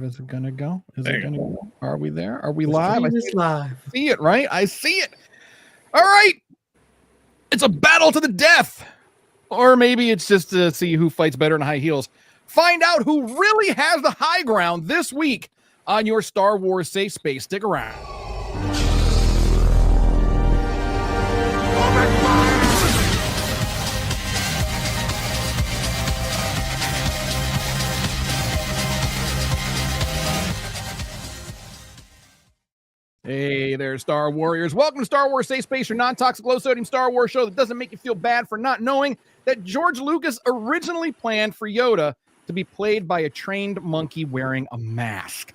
Is it gonna go? There you go? Are we there? Are we live? I live. see it, right? I see it. All right. It's a battle to the death. Or maybe it's just to see who fights better in high heels. Find out who really has the high ground this week on your Star Wars safe space. Stick around. Hey there, Star Warriors. Welcome to Star Wars Safe Space, your non-toxic, low-sodium Star Wars show that doesn't make you feel bad for not knowing that George Lucas originally planned for Yoda to be played by a trained monkey wearing a mask.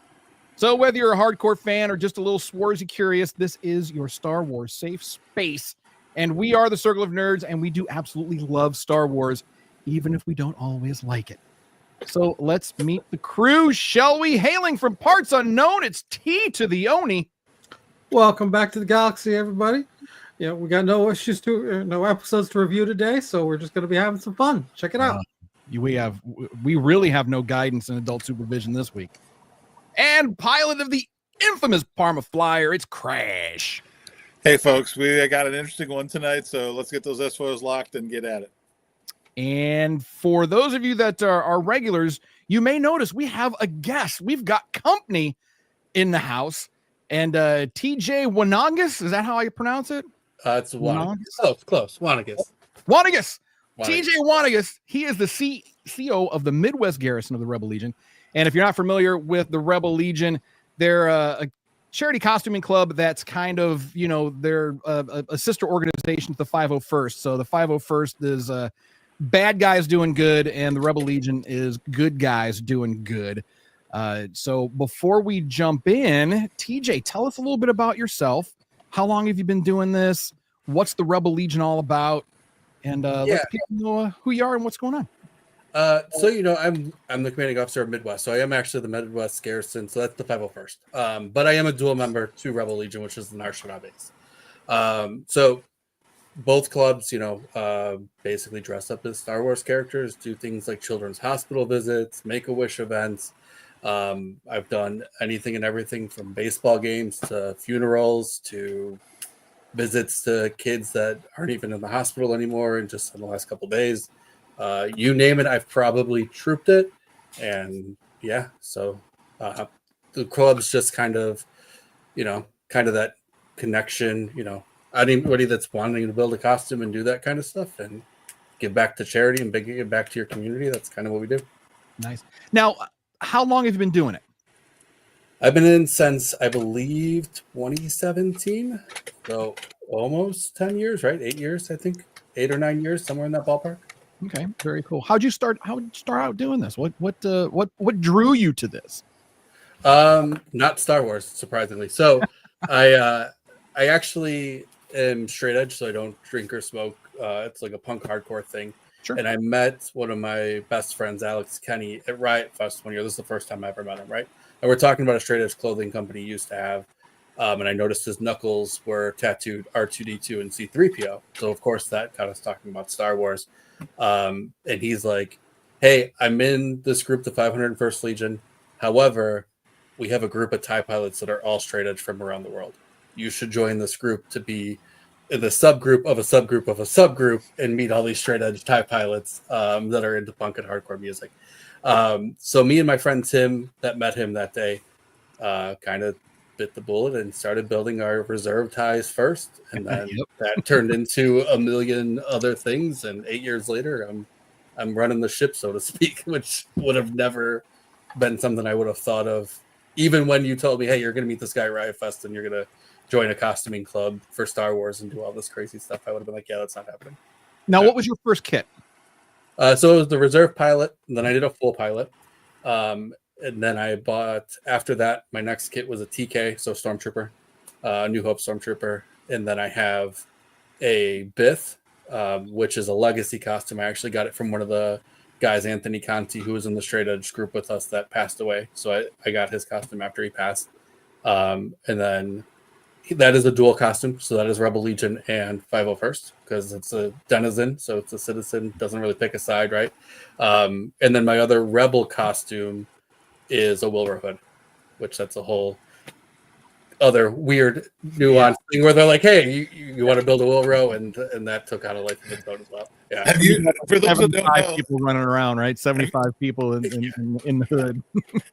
So whether you're a hardcore fan or just a little swarzy curious, this is your Star Wars Safe Space. And we are the Circle of Nerds, and we do absolutely love Star Wars, even if we don't always like it. So let's meet the crew, shall we? Hailing from parts unknown, it's T to the Oni. Welcome back to the galaxy, everybody. Yeah, we got no episodes to review today, so we're just going to be having some fun. Check it out. We really have no guidance and adult supervision this week. And pilot of the infamous Parma Flyer, it's Crash. Hey, folks, we got an interesting one tonight, so let's get those S4s locked and get at it. And for those of you that are regulars, you may notice we have a guest. We've got company in the house. And TJ Wanagas, is that how I pronounce it? It's Wanagas. Close. Wanagas. TJ Wanagas. He is the CEO of the Midwest Garrison of the Rebel Legion. And if you're not familiar with the Rebel Legion, they're a charity costuming club that's kind of, they're a sister organization to the 501st. So the 501st is bad guys doing good, and the Rebel Legion is good guys doing good. So before we jump in, TJ, tell us a little bit about yourself. How long have you been doing this? What's the Rebel Legion all about? And let people know who you are and what's going on. I'm the commanding officer of Midwest, so I am actually the Midwest Garrison, so that's the 501st. But I am a dual member to Rebel Legion, which is the Nar Shaddaa base. So both clubs, basically dress up as Star Wars characters, do things like children's hospital visits, Make-A-Wish events. I've done anything and everything from baseball games to funerals to visits to kids that aren't even in the hospital anymore and just in the last couple of days. You name it, I've probably trooped it. And so the club's just kind of that connection, anybody that's wanting to build a costume and do that kind of stuff and give back to charity and give back to your community. That's kind of what we do. Nice. Now, how long have you been doing it? I've been in since, I believe, 2017. So almost 10 years, right? 8 years, I think. 8 or 9 years, somewhere in that ballpark. Okay, very cool. How'd you start out doing this? What drew you to this? Not Star Wars, surprisingly. So I actually am straight edge, so I don't drink or smoke. It's like a punk hardcore thing. Sure. And I met one of my best friends, Alex Kenny, at Riot Fest one year. This is the first time I ever met him, right? And we're talking about a straight edge clothing company he used to have. And I noticed his knuckles were tattooed R2D2 and C3PO. So, of course, that got us talking about Star Wars. And he's like, hey, I'm in this group, the 501st Legion. However, we have a group of TIE pilots that are all straight edge from around the world. You should join this group to be in the subgroup of a subgroup of a subgroup and meet all these straight edge TIE pilots that are into punk and hardcore music. So me and my friend Tim that met him that day kind of bit the bullet and started building our reserve ties first. And then that turned into a million other things. And 8 years later, I'm running the ship, so to speak, which would have never been something I would have thought of. Even when you told me, hey, you're going to meet this guy at Riot Fest and you're going to join a costuming club for Star Wars and do all this crazy stuff, I would have been like, yeah, that's not happening. Now, what was your first kit? So it was the reserve pilot, and then I did a full pilot. And then I bought, after that, my next kit was a TK, so Stormtrooper, New Hope Stormtrooper. And then I have a Bith, which is a legacy costume. I actually got it from one of the guys, Anthony Conti, who was in the straight edge group with us that passed away. So I got his costume after he passed. And then that is a dual costume. So that is Rebel Legion and 501st because it's a denizen. So it's a citizen, doesn't really pick a side, right? And then my other Rebel costume is a Wilbur hood, which that's a whole other weird nuanced thing where they're like, hey, you want to build a Wilbur, and that took on a life of its own as well. Yeah. Have you, for those that don't 75 know, people running around, right? 75 people in the hood.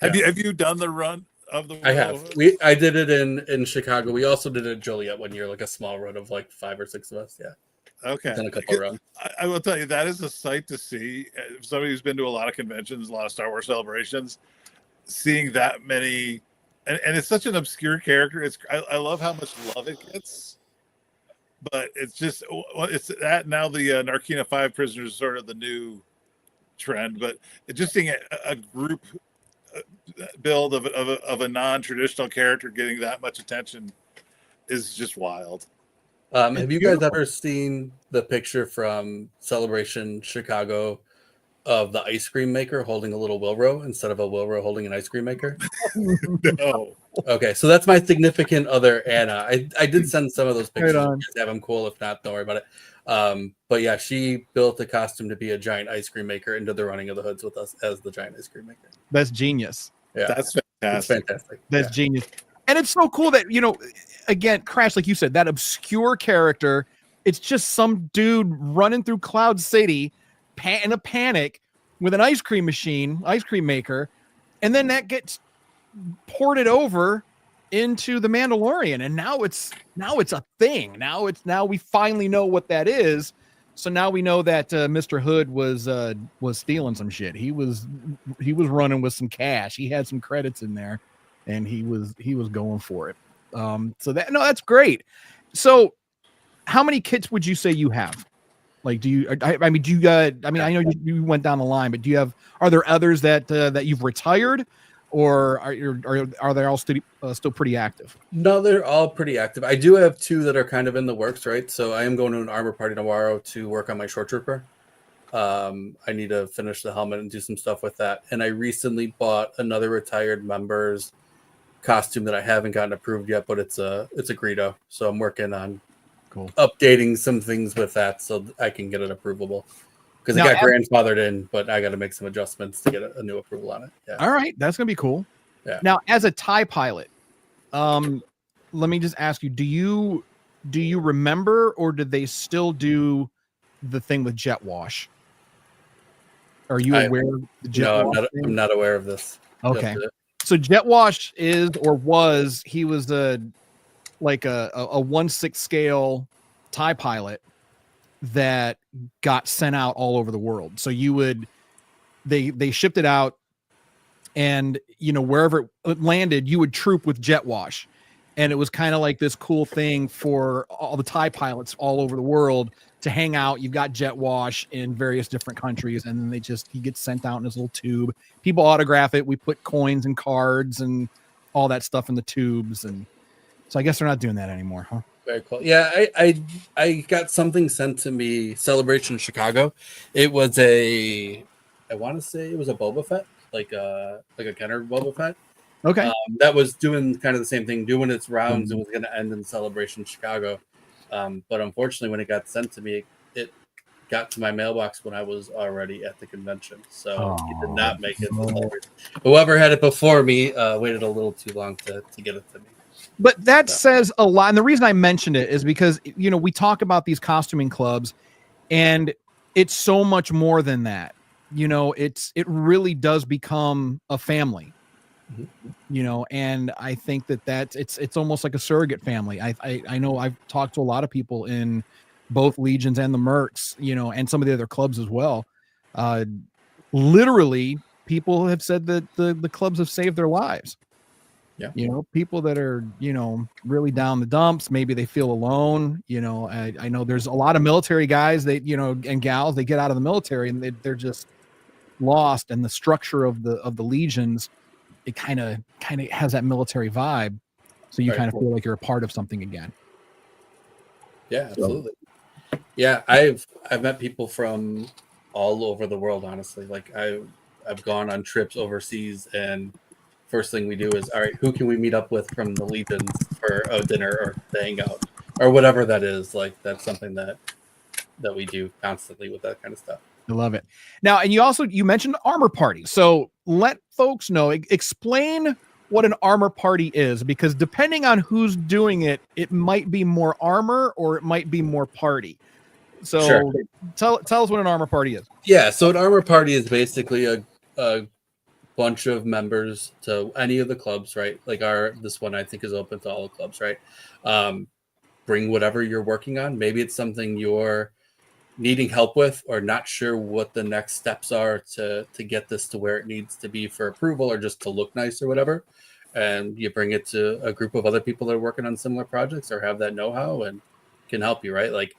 have you done the run of the? I have. I did it in Chicago. We also did it in Joliet one year, like a small run of like 5 or 6 of us. Yeah. Okay. Done a couple of runs. I will tell you, that is a sight to see. Somebody who's been to a lot of conventions, a lot of Star Wars celebrations, seeing that many, and it's such an obscure character. I love how much love it gets, but it's just that now the Narkina 5 prisoners is sort of the new trend. But just seeing a group build of a non-traditional character getting that much attention is just wild. Have you guys ever seen the picture from Celebration Chicago of the ice cream maker holding a little Wilro instead of a Wilro holding an ice cream maker? No. Okay, so that's my significant other, Anna. I did send some of those pictures. Right If on. you guys have them, cool. If not, don't worry about it. But yeah, she built a costume to be a giant ice cream maker and did the running of the hoods with us as the giant ice cream maker. That's genius. Yeah, That's it's fantastic. fantastic. That's genius. And it's so cool that, again, Crash, like you said, that obscure character, it's just some dude running through Cloud City in a panic with an ice cream maker, and then that gets ported over into the Mandalorian, and now it's a thing. Now we finally know what that is. So now we know that Mr. Hood was stealing some shit. He was running with some cash. He had some credits in there, and he was going for it. That's great. So how many kits would you say you have? Like, do you I know you went down the line, but are there others that you've retired, or are they all still pretty active? No, they're all pretty active. I do have 2 that are kind of in the works, right? So I am going to an armor party tomorrow to work on my short trooper. I need to finish the helmet and do some stuff with that. And I recently bought another retired member's costume that I haven't gotten approved yet, but it's a Greedo. So I'm working on updating some things with that so I can get it approvable. Because it got grandfathered in, but I got to make some adjustments to get a new approval on it. Yeah. All right, that's gonna be cool. Yeah. Now, as a TIE pilot, let me just ask you: do you remember, or did they still do the thing with jet wash? Are you aware of the jet wash? No, I'm not aware of this. Okay, so jet wash he was a 1/6 scale TIE pilot that got sent out all over the world. So they shipped it out, and wherever it landed, you would troop with jet wash, and it was kind of like this cool thing for all the TIE pilots all over the world to hang out. You've got jet wash in various different countries, and then he gets sent out in his little tube. People autograph it. We put coins and cards and all that stuff in the tubes, and so I guess they're not doing that anymore, huh? Very cool. Yeah, I got something sent to me, Celebration Chicago. It was I want to say it was a Boba Fett, like a Kenner Boba Fett. Okay. That was doing kind of the same thing, doing its rounds. It was going to end in Celebration Chicago. But unfortunately, when it got sent to me, it got to my mailbox when I was already at the convention. So it did not make it. Whoever had it before me waited a little too long to get it to me. But that says a lot. And the reason I mentioned it is because, we talk about these costuming clubs, and it's so much more than that. It really does become a family, and I think that it's almost like a surrogate family. I know I've talked to a lot of people in both Legions and the Mercs, and some of the other clubs as well. Literally, people have said that the clubs have saved their lives. Yeah. People that are, really down the dumps, maybe they feel alone. I know there's a lot of military guys and gals, they get out of the military and they're just lost. And the structure of the Legions, it kind of has that military vibe. So you kind of feel like you're a part of something again. Yeah, absolutely. Yeah. I've met people from all over the world, honestly. Like I've gone on trips overseas, and first thing we do is, all right, who can we meet up with from the Legions for a dinner or to hang out or whatever that is. Like that's something that we do constantly with that kind of stuff. I love it. Now, and you mentioned armor party. So let folks know, explain what an armor party is, because depending on who's doing it, it might be more armor or it might be more party. So Sure. tell us what an armor party is. Yeah, so an armor party is basically a bunch of members to any of the clubs, right? Like this one I think is open to all the clubs, right? Bring whatever you're working on. Maybe it's something you're needing help with or not sure what the next steps are to get this to where it needs to be for approval or just to look nice or whatever. And you bring it to a group of other people that are working on similar projects or have that know-how and can help you, right? Like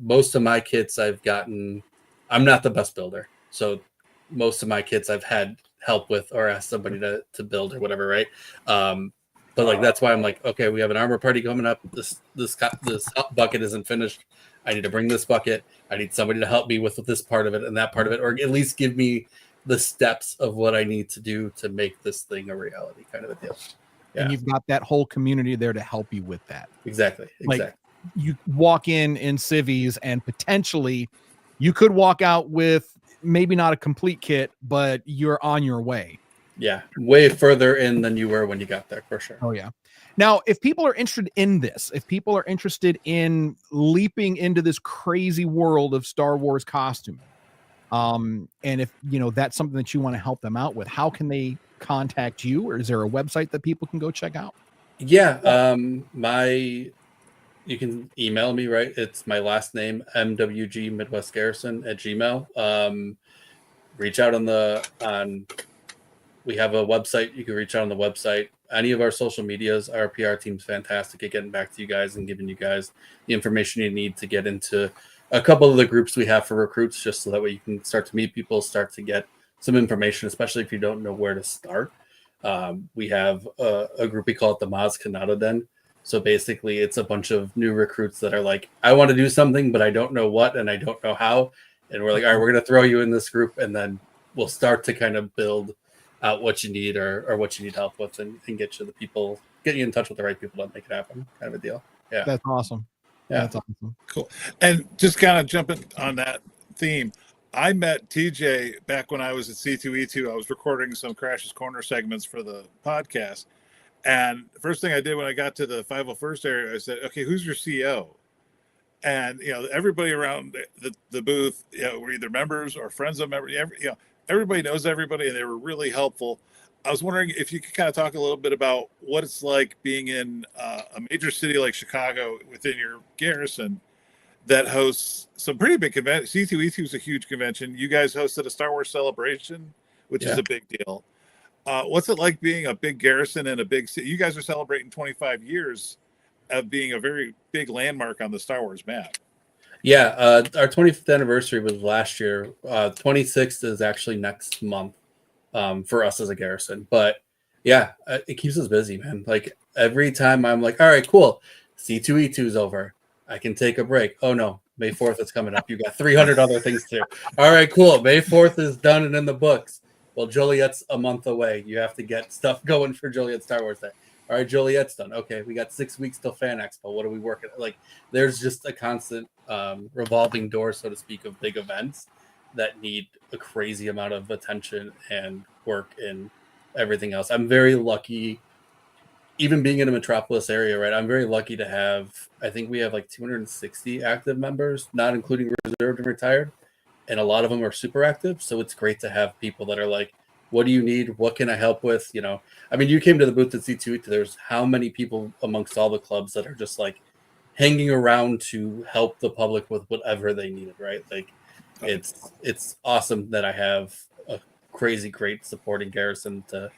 most of my kits I've gotten, I'm not the best builder. So most of my kits I've had help with or asked somebody to build or whatever, right? But like that's why I'm like, okay, we have an armor party coming up. This bucket isn't finished. I need to bring this bucket. I need somebody to help me with this part of it and that part of it, or at least give me the steps of what I need to do to make this thing a reality, kind of a deal. Yeah. And you've got that whole community there to help you with that. Exactly. Like you walk in civvies and potentially you could walk out with maybe not a complete kit, but you're on your way. Yeah, way further in than you were when you got there, for sure. Oh, yeah. Now, if people are interested in this, if people are interested in leaping into this crazy world of Star Wars costuming, and if, that's something that you want to help them out with, how can they contact you? Or is there a website that people can go check out? Yeah, you can email me, right? It's my last name, MWG Midwest Garrison @gmail. Reach out we have a website. You can reach out on the website. Any of our social medias, our PR team's fantastic at getting back to you guys and giving you guys the information you need to get into a couple of the groups we have for recruits, just so that way you can start to meet people, start to get some information, especially if you don't know where to start. We have a group, we call it the Maz Kanata Den. So basically it's a bunch of new recruits that are like, I want to do something, but I don't know what, and I don't know how. And we're like, all right, we're going to throw you in this group, and then we'll start to kind of build out what you need or what you need help with, and get you in touch with the right people to make it happen, kind of a deal. Yeah. That's awesome. Yeah. That's awesome. Cool. And just kind of jumping on that theme, I met TJ back when I was at C2E2. I was recording some Crash's Corner segments for the podcast. And the first thing I did when I got to the 501st area, I said, okay, who's your CEO? And, everybody around the booth, were either members or friends of members. Everybody knows everybody, and they were really helpful. I was wondering if you could kind of talk a little bit about what it's like being in a major city like Chicago within your garrison that hosts some pretty big conventions. C2E2 is a huge convention. You guys hosted a Star Wars celebration, which is a big deal. What's it like being a big garrison in a big city? You guys are celebrating 25 years of being a very big landmark on the Star Wars map. Yeah, our 25th anniversary was last year. 26th is actually next month for us as a garrison. But yeah, it keeps us busy, man. Like every time I'm like, all right, cool. C2E2 is over. I can take a break. Oh no, May 4th is coming up. You got 300 other things to do. All right, cool. May 4th is done and in the books. Well, Joliet's a month away. You have to get stuff going for Joliet Star Wars Day. All right, Joliet's done. Okay, we got 6 weeks till Fan Expo. What are we working at? Like, there's just a constant revolving door, so to speak, of big events that need a crazy amount of attention and work and everything else. I'm very lucky, even being in a metropolis area, right? I'm very lucky to have, I think we have like 260 active members, not including reserved and retired. And a lot of them are super active. So it's great to have people that are like, what do you need? What can I help with? I mean, you came to the booth at C2. There's how many people amongst all the clubs that are just like hanging around to help the public with whatever they needed, right? Like it's awesome that I have a crazy great supporting garrison to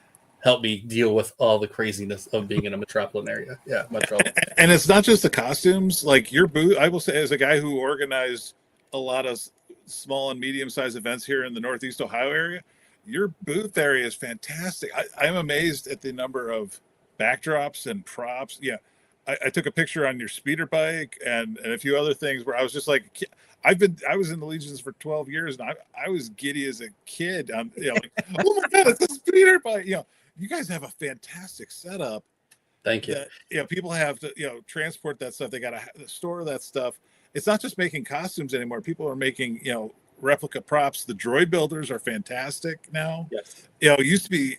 help me deal with all the craziness of being in a metropolitan area. Yeah, metropolitan. And it's not just the costumes. Like your booth, I will say, as a guy who organized a lot of small and medium-sized events here in the Northeast Ohio area, your booth area is fantastic. I'm amazed at the number of backdrops and props. Yeah, I took a picture on your speeder bike and a few other things where I was just like, I was in the Legions for 12 years, and I was giddy as a kid. Like, oh my God, it's a speeder bike. You guys have a fantastic setup. Thank you. That, people have to, transport that stuff. They got to store that stuff. It's not just making costumes anymore. People are making, replica props. The droid builders are fantastic now. Yes. It used to be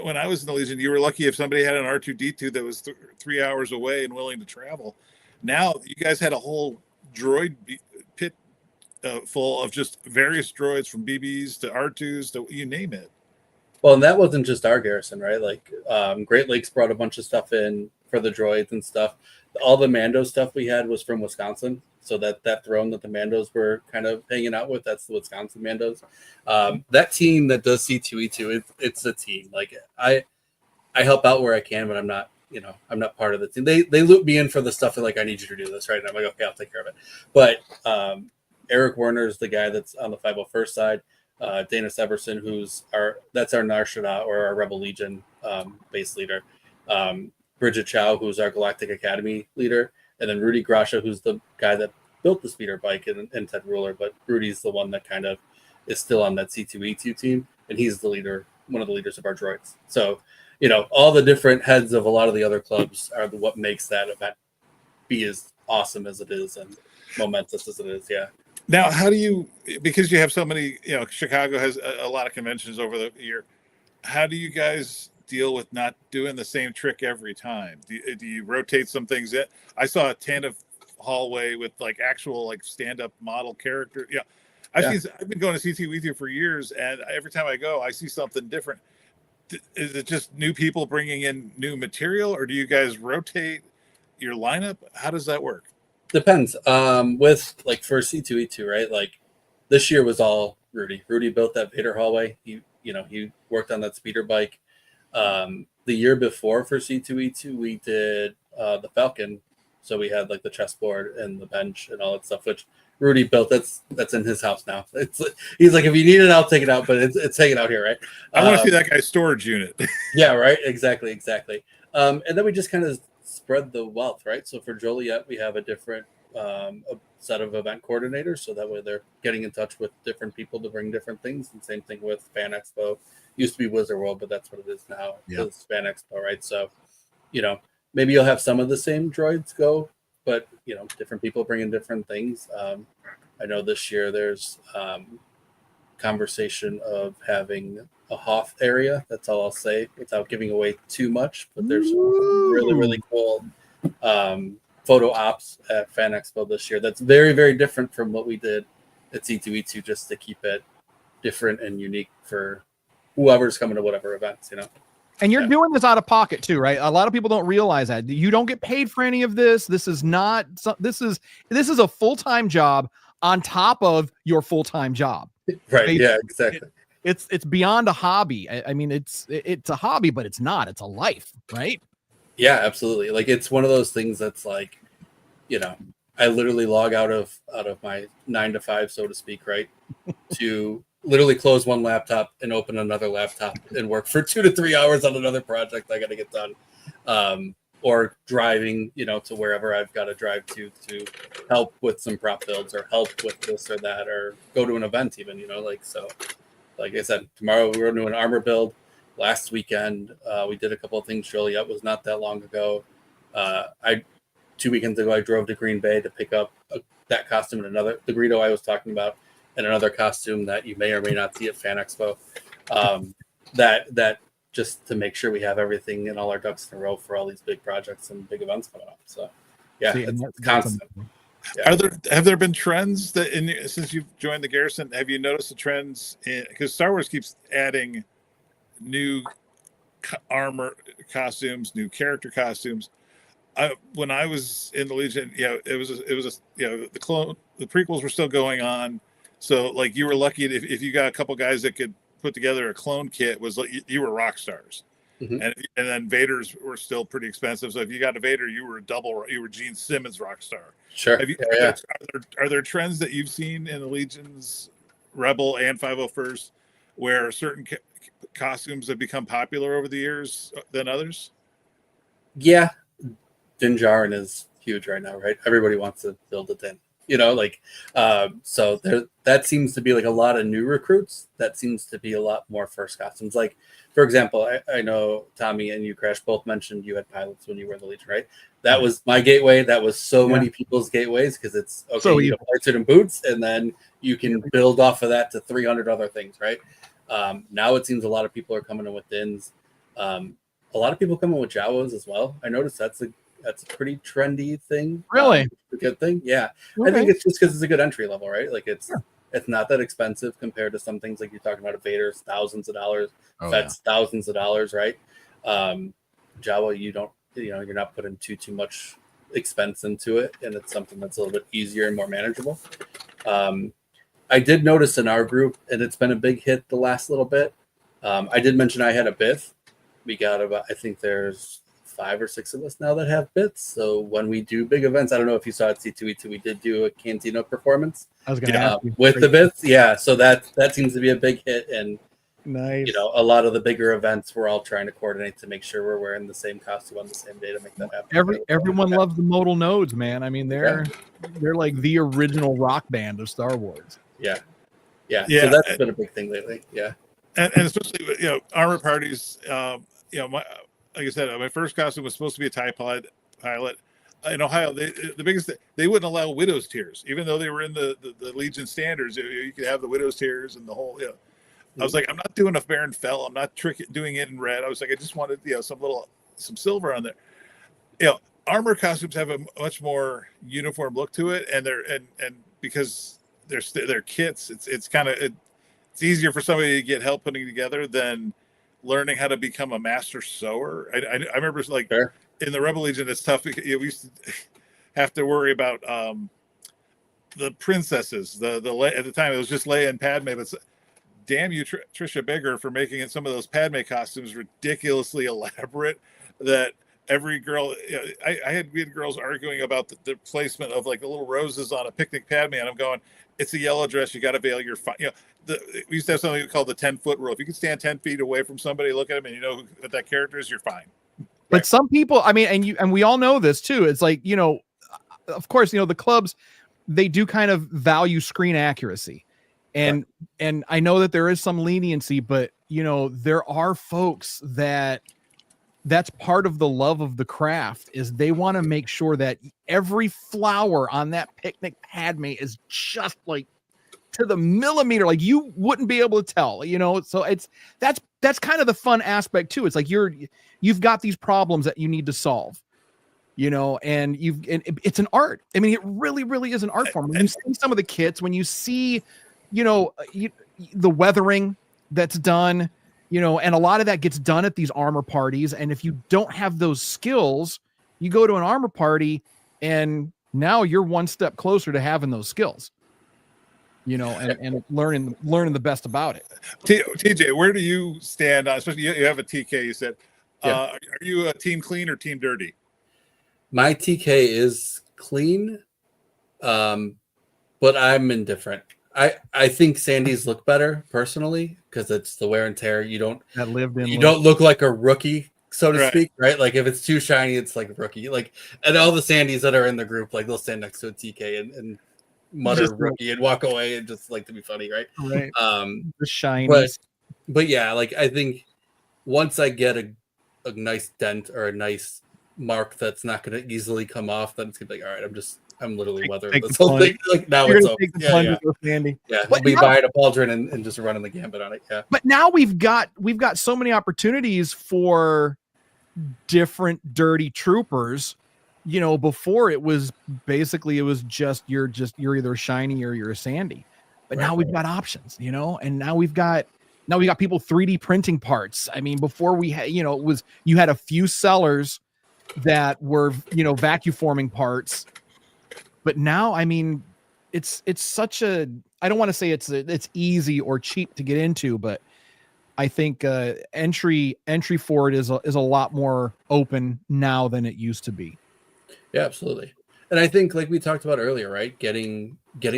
when I was in the Legion, you were lucky if somebody had an R2D2 that was 3 hours away and willing to travel. Now you guys had a whole droid pit full of just various droids, from BBs to R2s to you name it. Well, and that wasn't just our garrison, right? Like Great Lakes brought a bunch of stuff in for the droids and stuff. All the Mando stuff we had was from Wisconsin. So that throne that the Mandos were kind of hanging out with, that's the Wisconsin Mandos. That team that does C2E2, it's a team. Like I help out where I can, but I'm not part of the team. They loop me in for the stuff that, like, I need you to do this, right? And I'm like, okay, I'll take care of it. But Eric Werner is the guy that's on the 501st side. Dana Severson, that's our Nar Shaddaa, or our Rebel Legion base leader. Bridget Chow, who's our Galactic Academy leader, and then Rudy Grasha, who's the guy that built the speeder bike, and Ted Ruler. But Rudy's the one that kind of is still on that C2E2 team, and he's the leader, one of the leaders of our droids. So, all the different heads of a lot of the other clubs are what makes that event be as awesome as it is and momentous as it is. Yeah. Now, how do you, because you have so many, Chicago has a lot of conventions over the year. How do you guys deal with not doing the same trick every time? Do you rotate some things in? I saw a Tantive hallway with like actual like stand-up model character. Yeah. I've been going to CT with you for years, and every time I go, I see something different. Is it just new people bringing in new material, or do you guys rotate your lineup? How does that work? Depends. With like for C2E2, right? Like this year was all Rudy. Rudy built that Vader hallway. He worked on that speeder bike. The year before for C2E2, we did the Falcon. So we had like the chessboard and the bench and all that stuff, which Rudy built. That's in his house now. He's like, if you need it, I'll take it out, but it's hanging out here, right? I want to see that guy's storage unit. Yeah, right. Exactly. And then we just kind of spread the wealth, right? So for Joliet, we have a different set of event coordinators, so that way they're getting in touch with different people to bring different things. And same thing with Fan Expo. Used to be Wizard World, but that's what it is now. Yeah. It's Fan Expo, right? So, maybe you'll have some of the same droids go, but different people bring in different things. I know this year there's conversation of having a Hoth area. That's all I'll say without giving away too much. But there's really, really cool photo ops at Fan Expo this year. That's very, very different from what we did at C2E2, just to keep it different and unique for whoever's coming to whatever events, And you're doing this out of pocket too, right? A lot of people don't realize that you don't get paid for any of this. This is not. This is a full-time job on top of your full-time job. Right? Yeah, exactly. It's beyond a hobby. I mean, it's a hobby, but it's not. It's a life, right? Yeah, absolutely. Like it's one of those things that's like, I literally log out of my 9 to 5, so to speak, right, to literally close one laptop and open another laptop and work for 2 to 3 hours on another project I got to get done, or driving, to wherever I've got to drive to help with some prop builds or help with this or that, or go to an event even, so like I said, tomorrow we're doing an armor build. Last weekend, we did a couple of things. Joliet was not that long ago. 2 weekends ago, I drove to Green Bay to pick up that costume and the Greedo I was talking about, and another costume that you may or may not see at Fan Expo. That just to make sure we have everything and all our ducks in a row for all these big projects and big events coming up. So, yeah, it's constant. Yeah. Have there been trends that since you've joined the garrison? Have you noticed the trends? Because Star Wars keeps adding new armor costumes, new character costumes. When I was in the Legion, it was the prequels were still going on, so like you were lucky if you got a couple guys that could put together a clone kit. Was like you were rock stars. Mm-hmm. and then Vaders were still pretty expensive. So if you got a Vader, you were Gene Simmons rock star. Sure. Are there trends that you've seen in the Legion's Rebel and 501st where certain costumes have become popular over the years than others? Yeah. Din Djarin is huge right now, right? Everybody wants to build a Din. So that seems to be like a lot of new recruits. That seems to be a lot more first costumes. Like, for example, I know Tommy and you, Crash, both mentioned you had pilots when you were in the Legion, right? That was my gateway. That was so many people's gateways because it's okay. You need a flight suit and boots, and then you can build off of that to 300 other things, right? Now it seems a lot of people are coming in with DINs. A lot of people come in with Jawas as well. I noticed that's a pretty trendy thing. Really? A good thing. Yeah. Okay. I think it's just because it's a good entry level, right? Like it's not that expensive compared to some things like you're talking about. Vader's thousands of dollars, Fett's thousands of dollars, right? Jawa, you're not putting too much expense into it, and it's something that's a little bit easier and more manageable. I did notice in our group, and it's been a big hit the last little bit. I did mention I had a BIF. We got about, I think there's 5 or 6 of us now that have bits. So when we do big events, I don't know if you saw at C2E2, we did do a Cantina performance. I was going to ask you. With the bits. Yeah. So that seems to be a big hit. And, nice. A lot of the bigger events, we're all trying to coordinate to make sure we're wearing the same costume on the same day to make that happen. Everyone loves the modal nodes, man. I mean, they're like the original rock band of Star Wars. Yeah. So that's been a big thing lately. Yeah. And especially, armor parties, like I said, my first costume was supposed to be a TIE pilot. In Ohio, the biggest thing, they wouldn't allow widow's tiers, even though they were in the Legion standards. You could have the widow's tiers and the whole. I was like, I'm not doing a Baron Fell. I'm not doing it in red. I was like, I just wanted some silver on there. Armor costumes have a much more uniform look to it, and because they're kits, it's easier for somebody to get help putting together than learning how to become a master sewer. I remember in the Rebel Legion, it's tough because we used to have to worry about the princesses. At the time it was just Leia and Padme, but damn you, Trisha Bigger, for making some of those Padme costumes ridiculously elaborate. That every girl, we had girls arguing about the placement of like the little roses on a picnic Padme, and I'm going, it's a yellow dress. You got to veil your we used to have something called the 10-foot rule. If you can stand 10 feet away from somebody, look at them, and you know what that character is, you're fine. But some people, I mean, and we all know this too. It's like, of course, the clubs, they do kind of value screen accuracy. And I know that there is some leniency, but there are folks that's part of the love of the craft, is they want to make sure that every flower on that picnic Padme is just like to the millimeter, like you wouldn't be able to tell, so that's kind of the fun aspect too. It's like you've got these problems that you need to solve, and it's an art. I mean, it really, really is an art form. When you see some of the kits, when you see, the weathering that's done, and a lot of that gets done at these armor parties. And if you don't have those skills, you go to an armor party and now you're one step closer to having those skills, and learning the best about it. TJ, where do you stand on, especially you have a TK, you said, are you a team clean or team dirty? My TK is clean, but I'm indifferent. I think Sandy's look better personally because it's the wear and tear. You don't look like a rookie, so to speak, right? Like if it's too shiny, it's like a rookie. Like, and all the Sandys that are in the group, like they'll stand next to a TK and mutter just rookie and walk away and just like to be funny, right? Right. The shiny. But yeah, like I think once I get a nice dent or a nice mark that's not going to easily come off, then it's gonna be like, all right, I'm literally weathering this whole thing. Like now it's over. Yeah, I'll be buying a pauldron and just running the gambit on it. Yeah. But now we've got so many opportunities for different dirty troopers. Before it was just you're either a shiny or you're a sandy. But now we've got options, and now we've got people 3D printing parts. I mean, before we had, you had a few sellers that were, vacuum forming parts. But now, I mean, it's such a, I don't want to say it's easy or cheap to get into, but I think entry for it is a lot more open now than it used to be. Yeah, absolutely. And I think, like we talked about earlier, right? Getting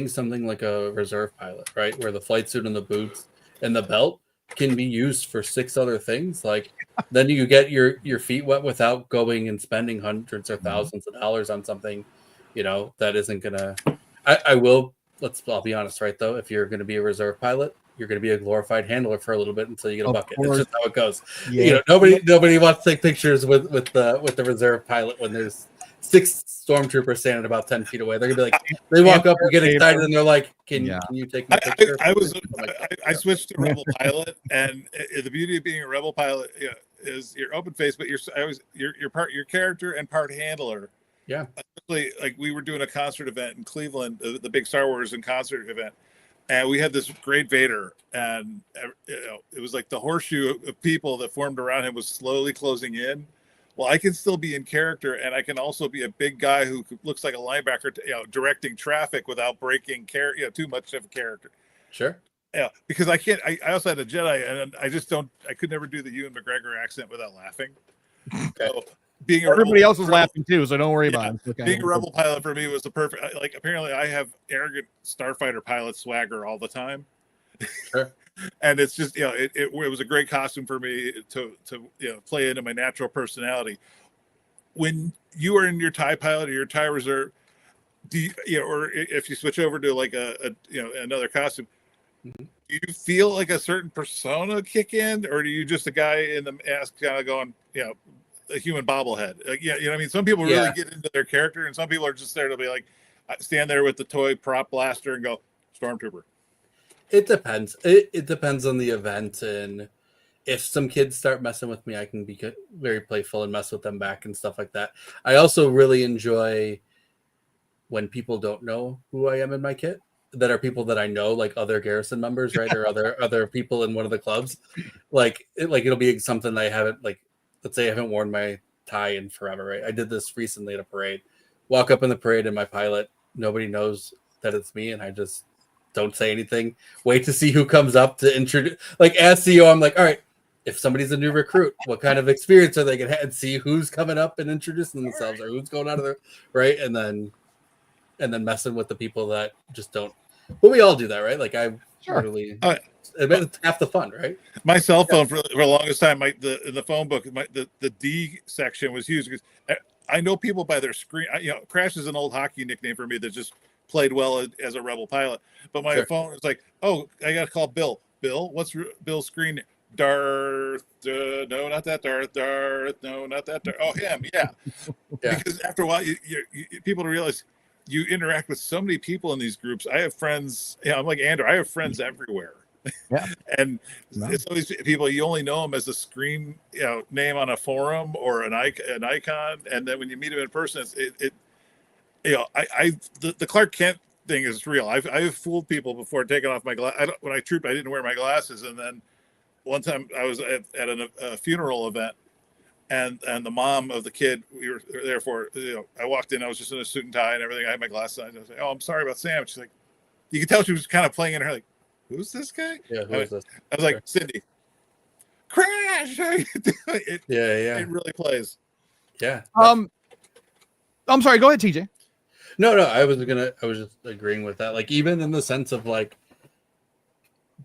something like a reserve pilot, right, where the flight suit and the boots and the belt can be used for 6 other things. Like then you get your feet wet without going and spending hundreds or thousands of dollars on something, that isn't gonna I will. I'll be honest, right? Though, if you're going to be a reserve pilot, you're going to be a glorified handler for a little bit until you get a bucket. It's just how it goes. Yeah. Nobody wants to take pictures with the reserve pilot when there's 6 stormtroopers standing about 10 feet away. They're gonna be like, they walk up and get excited, and they're like, "Can you take my picture?" I switched to Rebel pilot, and the beauty of being a Rebel pilot is you're open faced, but you're part your character and part handler. Yeah, especially like we were doing a concert event in Cleveland, the big Star Wars and concert event, and we had this great Vader, and it was like the horseshoe of people that formed around him was slowly closing in. Well, I can still be in character, and I can also be a big guy who looks like a linebacker, directing traffic without breaking too much of a character. Sure. Yeah, because I can't. I also had a Jedi, and I just don't. I could never do the Ewan McGregor accent without laughing. So being everybody else was laughing too, so don't worry about it. Okay. Being a Rebel pilot for me was the perfect. Like apparently, I have arrogant starfighter pilot swagger all the time. Sure. And it's just it was a great costume for me to play into my natural personality. When you are in your TIE pilot or your TIE reserve, or if you switch over to like another costume, do you feel like a certain persona kick in, or do you just a guy in the mask kind of going, a human bobblehead? Like, what I mean? Some people really get into their character, and some people are just there to be like, stand there with the toy prop blaster and go, Stormtrooper. It depends. It depends on the event, and if some kids start messing with me, I can be very playful and mess with them back and stuff like that. I also really enjoy when people don't know who I am in my kit, that are people that I know, like other garrison members, right, or other people in one of the clubs. It'll be something I haven't, like, let's say I haven't worn my tie in forever, right? I did this recently at a parade. Walk up in the parade in my pilot, nobody knows that it's me, and I just don't say anything. Wait to see who comes up to introduce. Like, as CEO, I'm like, all right, if somebody's a new recruit, what kind of experience are they going to have? And see who's coming up and introducing themselves, or who's going out of there, right? And then messing with the people that just don't. But we all do that, right? Like, literally, it's half the fun, right? My cell phone for the longest time, in the phone book, the D section was used because I know people by their screen. Crash is an old hockey nickname for me that just played well as a Rebel pilot. But my phone is like, oh, I got to call Bill. Bill, what's Bill's screen? Darth, no, not that Darth. Darth, no, not that Darth. Oh, him, yeah. Because after a while, you people don't realize you interact with so many people in these groups. I have friends. I'm like Andrew. I have friends everywhere. Yeah. And it's all these people, you only know them as a screen name on a forum or an icon, and then when you meet them in person, the Clark Kent thing is real. I've fooled people before taking off my glass. When I trooped, I didn't wear my glasses, and then one time I was at a funeral event, and the mom of the kid we were there for, I walked in, I was just in a suit and tie and everything. I had my glasses on. I was like, "Oh, I'm sorry about Sam." She's like, you could tell she was kind of playing in her, like, who's this guy? Yeah, who is this? I was like, Cindy. Crash. It really plays. Yeah. I'm sorry. Go ahead, TJ. No. I was just agreeing with that. Like, even in the sense of like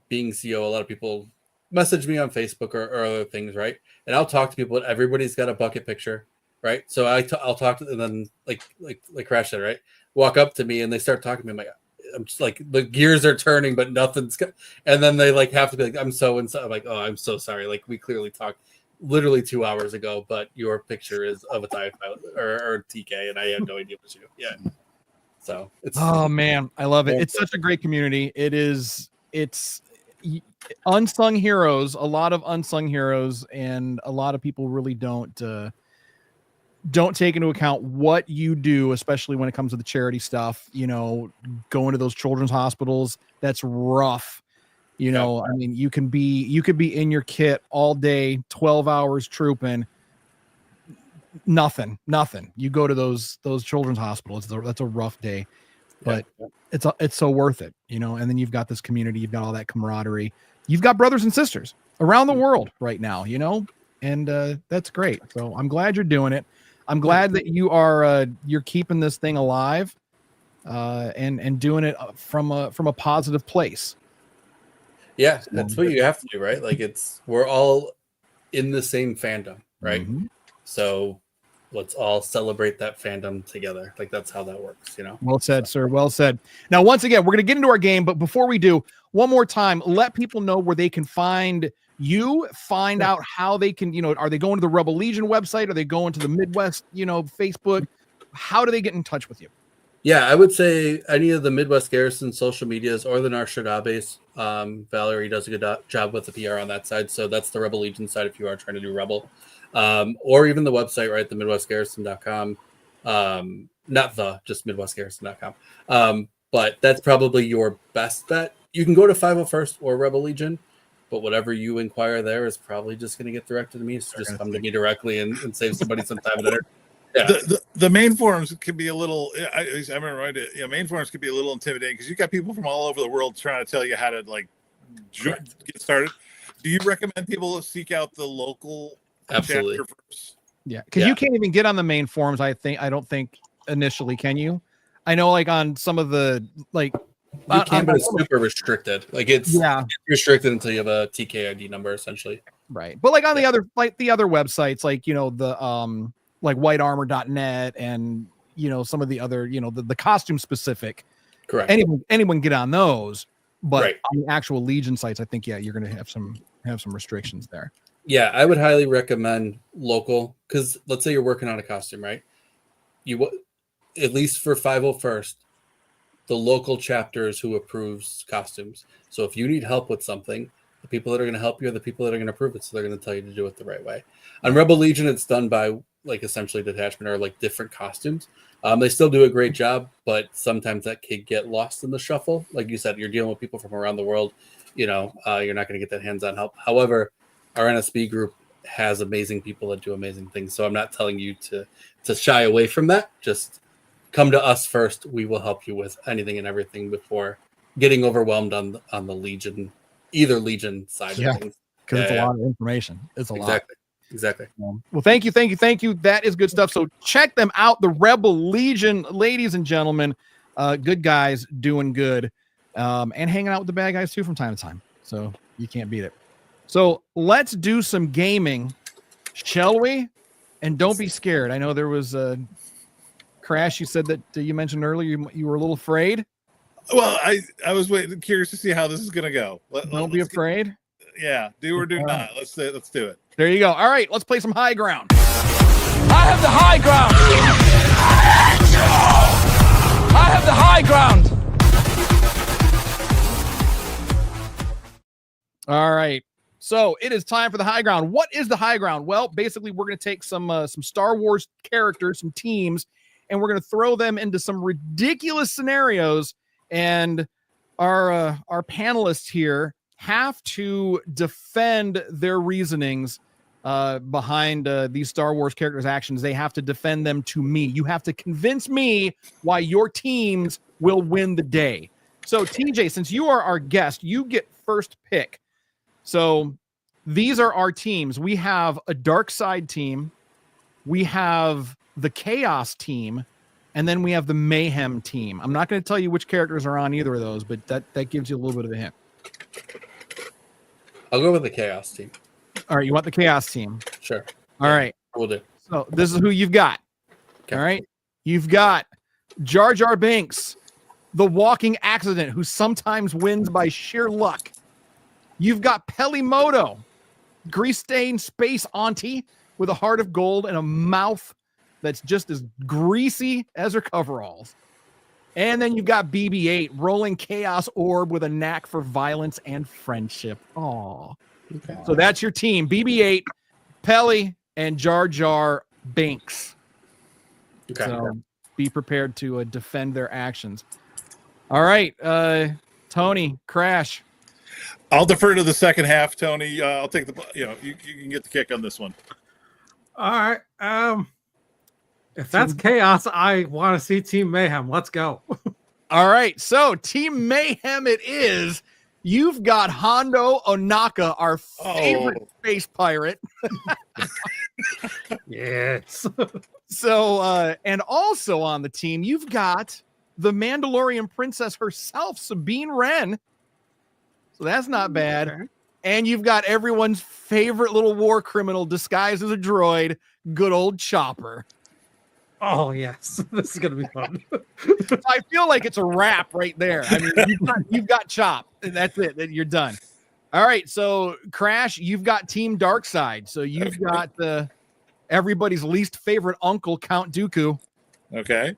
being CEO, a lot of people message me on Facebook or other things, right? And I'll talk to people, and everybody's got a bucket picture, right? So I'll talk to them, and then like Crash said, right? Walk up to me and they start talking to me. I'm just like, the gears are turning, but nothing's and then they like have to be like, I'm so and so. I'm like, oh, I'm so sorry. Like, we clearly talked literally 2 hours ago, but your picture is of a TIE pilot or TK, and I have no idea what you do. Yeah. So oh man, I love it. It's such a great community. It's unsung heroes, a lot of unsung heroes, and a lot of people really don't take into account what you do, especially when it comes to the charity stuff. Going to those children's hospitals, that's rough. I mean, you could be in your kit all day, 12 hours trooping, nothing. You go to those children's hospitals, that's a rough day, but it's so worth it, and then you've got this community, you've got all that camaraderie, you've got brothers and sisters around the world right now, and that's great. So I'm glad you're doing it. I'm glad that you're keeping this thing alive, and doing it from a positive place. Yeah, that's what you have to do, right? Like, we're all in the same fandom, right? Mm-hmm. So let's all celebrate that fandom together. Like that's how that works, you know. Well said, sir. Well said. Now, once again, we're going to get into our game, but before we do, one more time, let people know where they can find you, find out how they can, are they going to the Rebel Legion website? Are they going to the Midwest, Facebook? How do they get in touch with you? Yeah, I would say any of the Midwest Garrison social medias or the Narsha database. Valerie does a good job with the PR on that side. So that's the Rebel Legion side if you are trying to do Rebel. Or even the website, right? The MidwestGarrison.com. Just MidwestGarrison.com. But that's probably your best bet. You can go to 501st or Rebel Legion, but whatever you inquire there is probably just going to get directed to me. So just come to me directly and save somebody some time and energy. Yeah. The main forums can be a little. I remember right. Main forums can be a little intimidating because you got people from all over the world trying to tell you how to get started. Do you recommend people seek out the local Absolutely chapter first? Yeah, because you can't even get on the main forums. I don't think initially, can you? I know, on some of the you can, but it's super restricted. It's restricted until you have a TKID number, essentially. Right, but on the other websites, the whitearmor.net and some of the other the costume specific. Correct. Anyone get on those, but on the actual Legion sites, I think you're going to have some restrictions there. Yeah, I would highly recommend local because let's say you're working on a costume, right? At least for 501st, the local chapter is who approves costumes. So if you need help with something, the people that are going to help you are the people that are going to approve it. So they're going to tell you to do it the right way. On Rebel Legion, it's done by essentially detachment or different costumes. They still do a great job, but sometimes that could get lost in the shuffle. Like you said, you're dealing with people from around the world. You're not going to get that hands-on help. However, our NSB group has amazing people that do amazing things. So I'm not telling you to shy away from that. Just come to us first. We will help you with anything and everything before getting overwhelmed on the Legion, either Legion side of things. Because it's a lot of information. It's a lot. Exactly. Well, thank you. That is good stuff. So check them out, the Rebel Legion, ladies and gentlemen. Good guys doing good, and hanging out with the bad guys too from time to time. So you can't beat it. So let's do some gaming, shall we? And don't be scared. I know there was a Crash. You said that you mentioned earlier you were a little afraid. Well, I was curious to see how this is going to go. Don't be afraid. Do or do not. Let's do it. There you go. All right, let's play some high ground. I have the high ground. I have the high ground. All right. So it is time for the high ground. What is the high ground? Well, basically, we're going to take some Star Wars characters, some teams, and we're going to throw them into some ridiculous scenarios. And our panelists here have to defend their reasonings behind these Star Wars characters' actions. They have to defend them to me. You have to convince me why your teams will win the day. So, TJ, since you are our guest, you get first pick. So these are our teams. We have a dark side team. We have the chaos team. And then we have the mayhem team. I'm not going to tell you which characters are on either of those, but that gives you a little bit of a hint. I'll go with the chaos team. All right. You want the chaos team? Sure. All right. We'll do. So this is who you've got. Okay. All right. You've got Jar Jar Binks, the walking accident who sometimes wins by sheer luck. You've got Pelimoto, grease-stained space auntie with a heart of gold and a mouth that's just as greasy as her coveralls. And then you've got BB-8, rolling chaos orb with a knack for violence and friendship. Aw. Okay. So that's your team. BB-8, Pelly, and Jar Jar Binks. Okay. So be prepared to defend their actions. All right, Tony, Crash. I'll defer to the second half, Tony. I'll take you can get the kick on this one. All right. If that's chaos, I want to see Team Mayhem. Let's go. All right. So Team Mayhem it is. You've got Hondo Onaka, our favorite space pirate. Yes. So, and also on the team, you've got the Mandalorian princess herself, Sabine Wren. So that's not bad. Okay. And you've got everyone's favorite little war criminal disguised as a droid, good old Chopper. Oh yes, this is gonna be fun. I feel like it's a wrap right there. I mean, you've got Chop, and that's it. Then you're done. All right, so Crash, you've got Team Darkside. So you've got everybody's least favorite uncle, Count Dooku. Okay.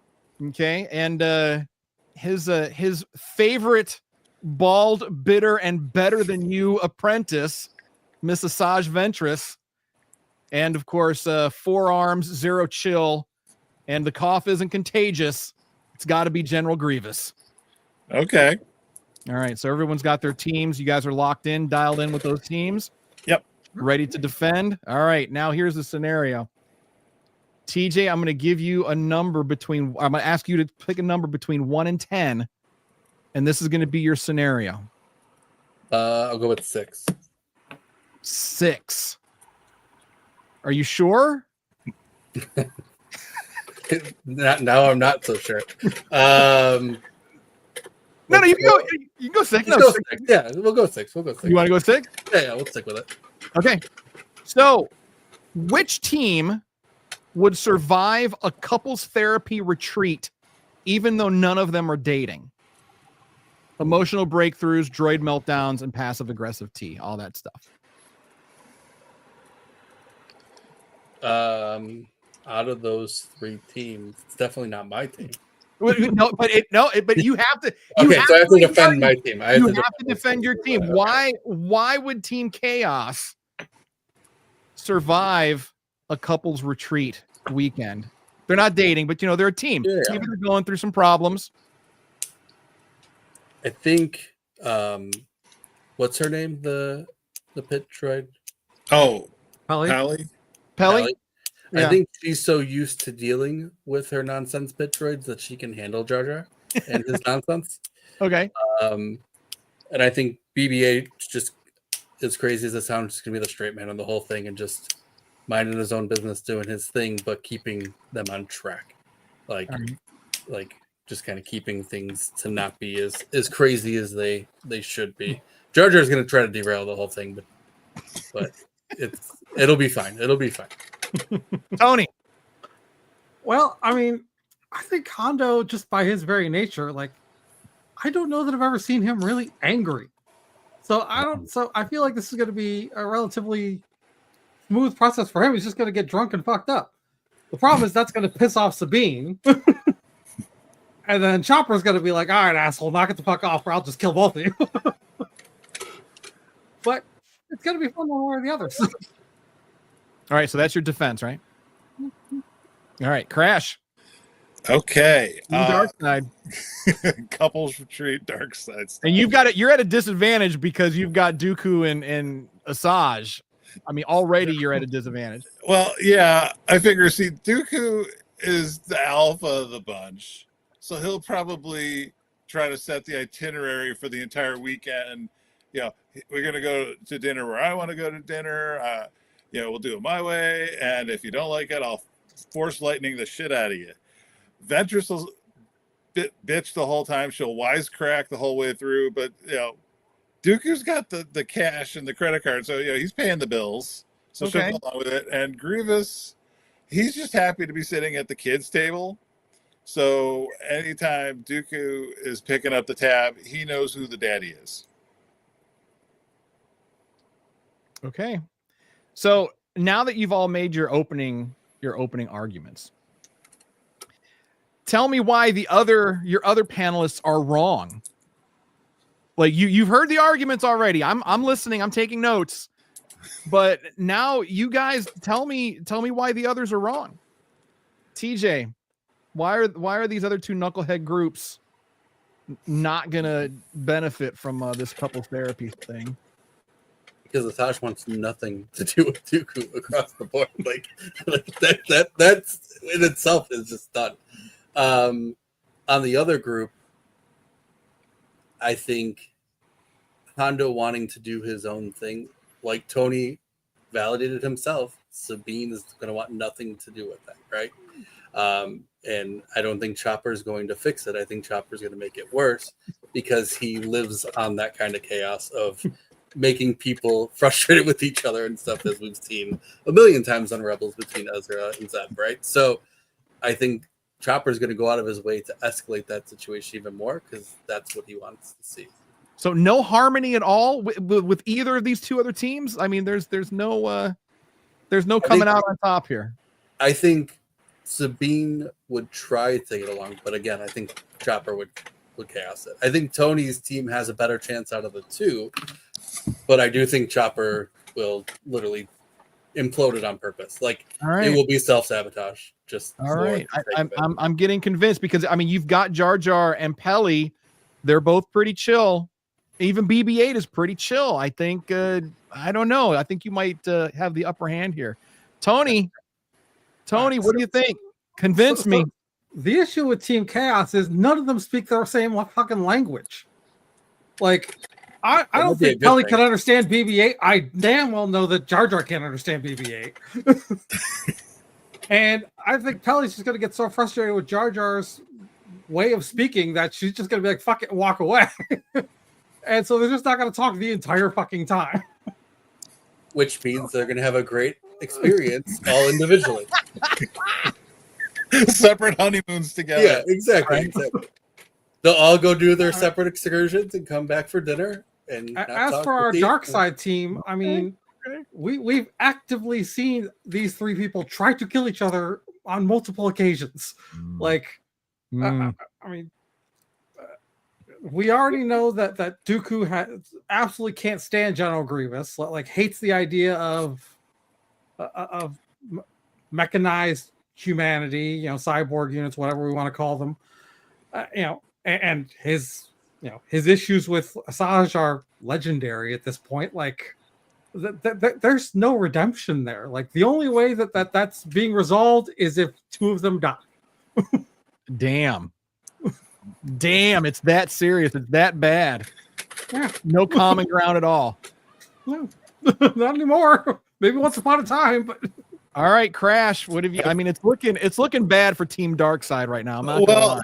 Okay, and his favorite bald, bitter, and better than you apprentice, Miss Asajj Ventress, and of course, 4 arms, 0 chill, and the cough isn't contagious. It's got to be General Grievous. Okay. All right, so everyone's got their teams. You guys are locked in, dialed in with those teams. Yep. Ready to defend. All right, now here's the scenario. TJ, I'm going to give you a number between. I'm going to ask you to pick a number between 1 and 10, and this is going to be your scenario. I'll go with 6. 6. Are you sure? Now I'm not so sure. No, you can go 6. No, Go 6. Yeah, we'll go 6. We'll go 6. You want to go 6? Yeah, we'll stick with it. Okay. So, which team would survive a couples therapy retreat even though none of them are dating? Emotional breakthroughs, droid meltdowns, and passive aggressive tea, all that stuff. Out of those 3 teams, it's definitely not my team. But you have to. Okay, so I have to defend my team. You have to defend your team. Why would Team Chaos survive a couples retreat weekend? They're not dating, but they're a team. Yeah. Maybe they're going through some problems. I think what's her name? The pit droid? Oh, Pally? Pally? Yeah. I think she's so used to dealing with her nonsense pit droids that she can handle Jar Jar and his nonsense. Okay. And I think BB-8 just, as crazy as it sounds, just gonna be the straight man on the whole thing and just minding his own business, doing his thing, but keeping them on track, like just kind of keeping things to not be as crazy as they should be. Jar Jar is gonna try to derail the whole thing, but it'll be fine. It'll be fine. Tony. Well, I mean, I think Hondo, just by his very nature, I don't know that I've ever seen him really angry. So I feel like this is going to be a relatively smooth process for him. He's just going to get drunk and fucked up. The problem is that's going to piss off Sabine. And then Chopper's going to be like, all right, asshole, knock it the fuck off or I'll just kill both of you. But it's going to be fun one way or the other. All right, so that's your defense, right? All right, Crash. Okay. Dark side. Couples retreat, dark side stuff. And you're at a disadvantage because you've got Dooku and Asajj. I mean, already you're at a disadvantage. Well, yeah, I figure, Dooku is the alpha of the bunch. So he'll probably try to set the itinerary for the entire weekend. We're going to go to dinner where I want to go to dinner. We'll do it my way. And if you don't like it, I'll force lightning the shit out of you. Ventress will bitch the whole time. She'll wisecrack the whole way through. But, Dooku's got the cash and the credit card. So, he's paying the bills. So she'll go along with it. And Grievous, he's just happy to be sitting at the kids' table. So anytime Dooku is picking up the tab, he knows who the daddy is. Okay. So now that you've all made your opening arguments, tell me why your other panelists are wrong. Like you've heard the arguments already. I'm listening. I'm taking notes. But now you guys tell me why the others are wrong. TJ, why are these other 2 knucklehead groups not gonna benefit from this couple therapy thing? Because Asajj wants nothing to do with Dooku across the board. Like that's in itself is just done. On the other group, I think Hondo wanting to do his own thing, like Tony validated himself, Sabine is going to want nothing to do with that, right? And I don't think Chopper is going to fix it. I think Chopper is going to make it worse because he lives on that kind of chaos of making people frustrated with each other and stuff, as we've seen a million times on Rebels between Ezra and Zeb, right? So I think Chopper's going to go out of his way to escalate that situation even more because that's what he wants to see. So no harmony at all with either of these two other teams. I mean, there's no coming out on top here. I think Sabine would try to get along, but again, I think Chopper would chaos it. I think Tony's team has a better chance out of the two, but I do think Chopper will literally implode it on purpose. Like it will be self-sabotage. Just all right. I'm getting convinced because I mean you've got Jar Jar and Pelly. They're both pretty chill. Even BB-8 is pretty chill. I think I don't know. I think you might have the upper hand here. Tony, what do you think? Convince me. The issue with Team Chaos is none of them speak their same fucking language. Like, I don't think Pelly can understand BB-8. I damn well know that Jar Jar can't understand BB-8. And I think Pelly's just going to get so frustrated with Jar Jar's way of speaking that she's just going to be like, fuck it, and walk away. And so they're just not going to talk the entire fucking time. Which means they're going to have a great experience all individually. Separate honeymoons together. Yeah, exactly. They'll all go do their separate excursions and come back for dinner. And as for our dark side team, I mean, we've actively seen these three people try to kill each other on multiple occasions. Like, I mean, we already know that Dooku absolutely can't stand General Grievous. Like, hates the idea of mechanized humanity, cyborg units, whatever we want to call them, and his issues with Asajj are legendary at this point. Like, there's no redemption there. Like, the only way that's being resolved is if two of them die. Damn, it's that serious. It's that bad. Yeah. No common ground at all. No, not anymore. Maybe once upon a time, but. All right, Crash. What have you? I mean, it's looking bad for Team Darkseid right now. I'm not gonna lie.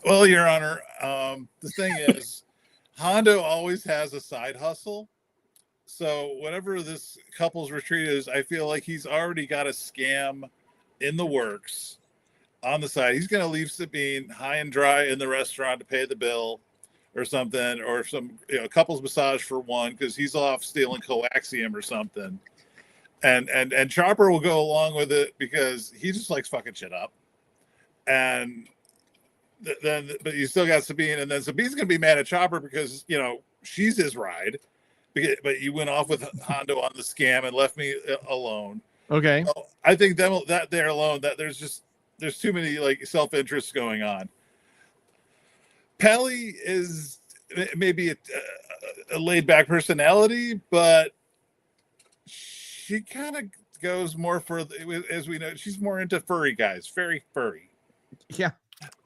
Well, Your Honor, the thing is, Hondo always has a side hustle. So whatever this couple's retreat is, I feel like he's already got a scam in the works on the side. He's going to leave Sabine high and dry in the restaurant to pay the bill or something, or some couples massage for one because he's off stealing coaxium or something. And Chopper will go along with it because he just likes fucking shit up. And but you still got Sabine, and then Sabine's gonna be mad at Chopper because she's his ride, but you went off with Hondo on the scam and left me alone. Okay, so I think that they're alone. That there's too many like self-interests going on. Pelly is maybe a laid-back personality, but she kind of goes more for, as we know, she's more into furry guys, very furry. Yeah.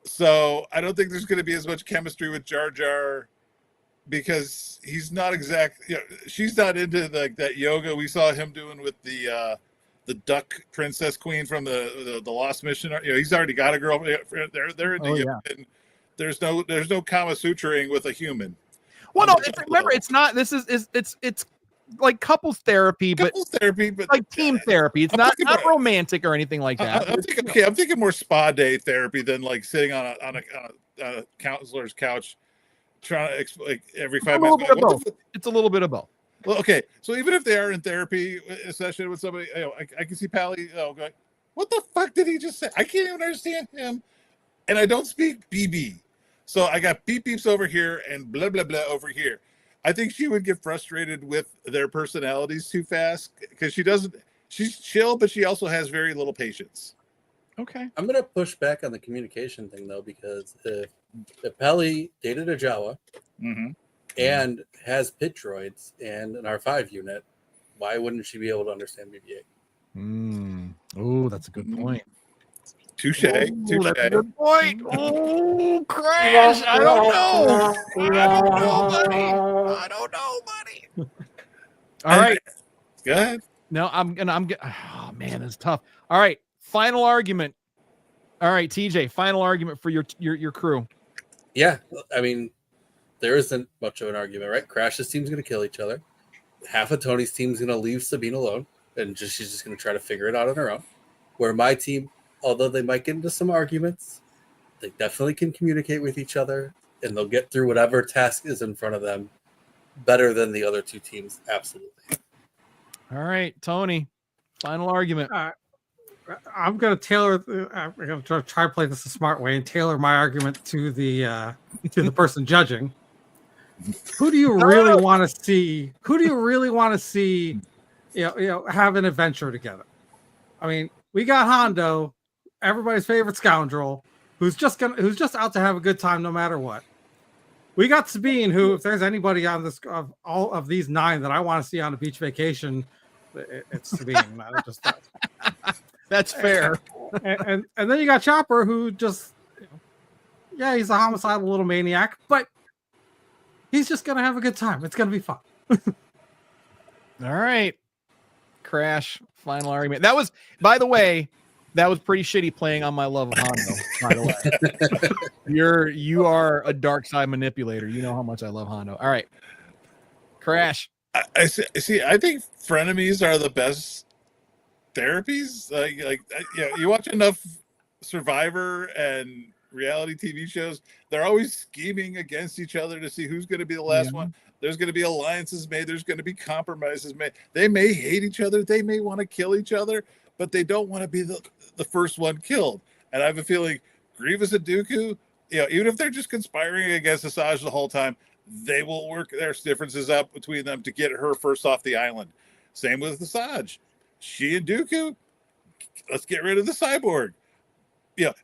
So I don't think there's going to be as much chemistry with Jar Jar because he's not she's not into that yoga we saw him doing with the duck princess queen from the Lost Mission. He's already got a girl. They're into yoga. And there's no Kama Sutraing with a human. Well, no, remember, it's not. This is it's like couples therapy, but like team therapy. It's not romantic or anything like that. I'm thinking more spa day therapy than like sitting on a counselor's couch trying to explain every 5 minutes. It's a little bit of both. Well, okay, so even if they are in therapy session with somebody, I can see Pally going, "What the fuck did he just say? I can't even understand him," and I don't speak BB, so I got beep beeps over here and blah blah blah over here. I think she would get frustrated with their personalities too fast because she's chill, but she also has very little patience. Okay. I'm going to push back on the communication thing, though, because if Pelly dated a Jawa and has pit droids and an R5 unit, why wouldn't she be able to understand BB-8? Oh, that's a good point. Touche. That's a good point. Oh, Crash. I don't know, buddy. All right. Go ahead. No, oh man, it's tough. All right. Final argument. All right, TJ, final argument for your crew. Yeah. I mean, there isn't much of an argument, right? Crash's team's going to kill each other. Half of Tony's team's going to leave Sabine alone, and she's just going to try to figure it out on her own. Where my team although they might get into some arguments, they definitely can communicate with each other, and they'll get through whatever task is in front of them better than the other two teams. Absolutely. All right, Tony, final argument. I'm going to tailor. I'm going to try to play this a smart way and tailor my argument to the person judging. Who do you really want to see? Who do you really want to see? Have an adventure together. I mean, we got Hondo, everybody's favorite scoundrel, who's just out to have a good time no matter what. We got Sabine, who, if there's anybody on this of all of these 9 that I want to see on a beach vacation, it's Sabine. That's fair. And then you got Chopper, who just, he's a homicidal little maniac, but he's just gonna have a good time. It's gonna be fun. All right, Crash. Final argument. That was, by the way, that was pretty shitty playing on my love of Hondo. By the way, you are a dark side manipulator. You know how much I love Hondo. All right, Crash. I see. I think frenemies are the best therapies. You watch enough Survivor and reality TV shows, they're always scheming against each other to see who's going to be the last one. There's going to be alliances made. There's going to be compromises made. They may hate each other. They may want to kill each other, but they don't want to be the first one killed. And I have a feeling Grievous and Dooku, even if they're just conspiring against Asajj the whole time, they will work their differences out between them to get her first off the island. Same with Asajj. She and Dooku, let's get rid of the cyborg.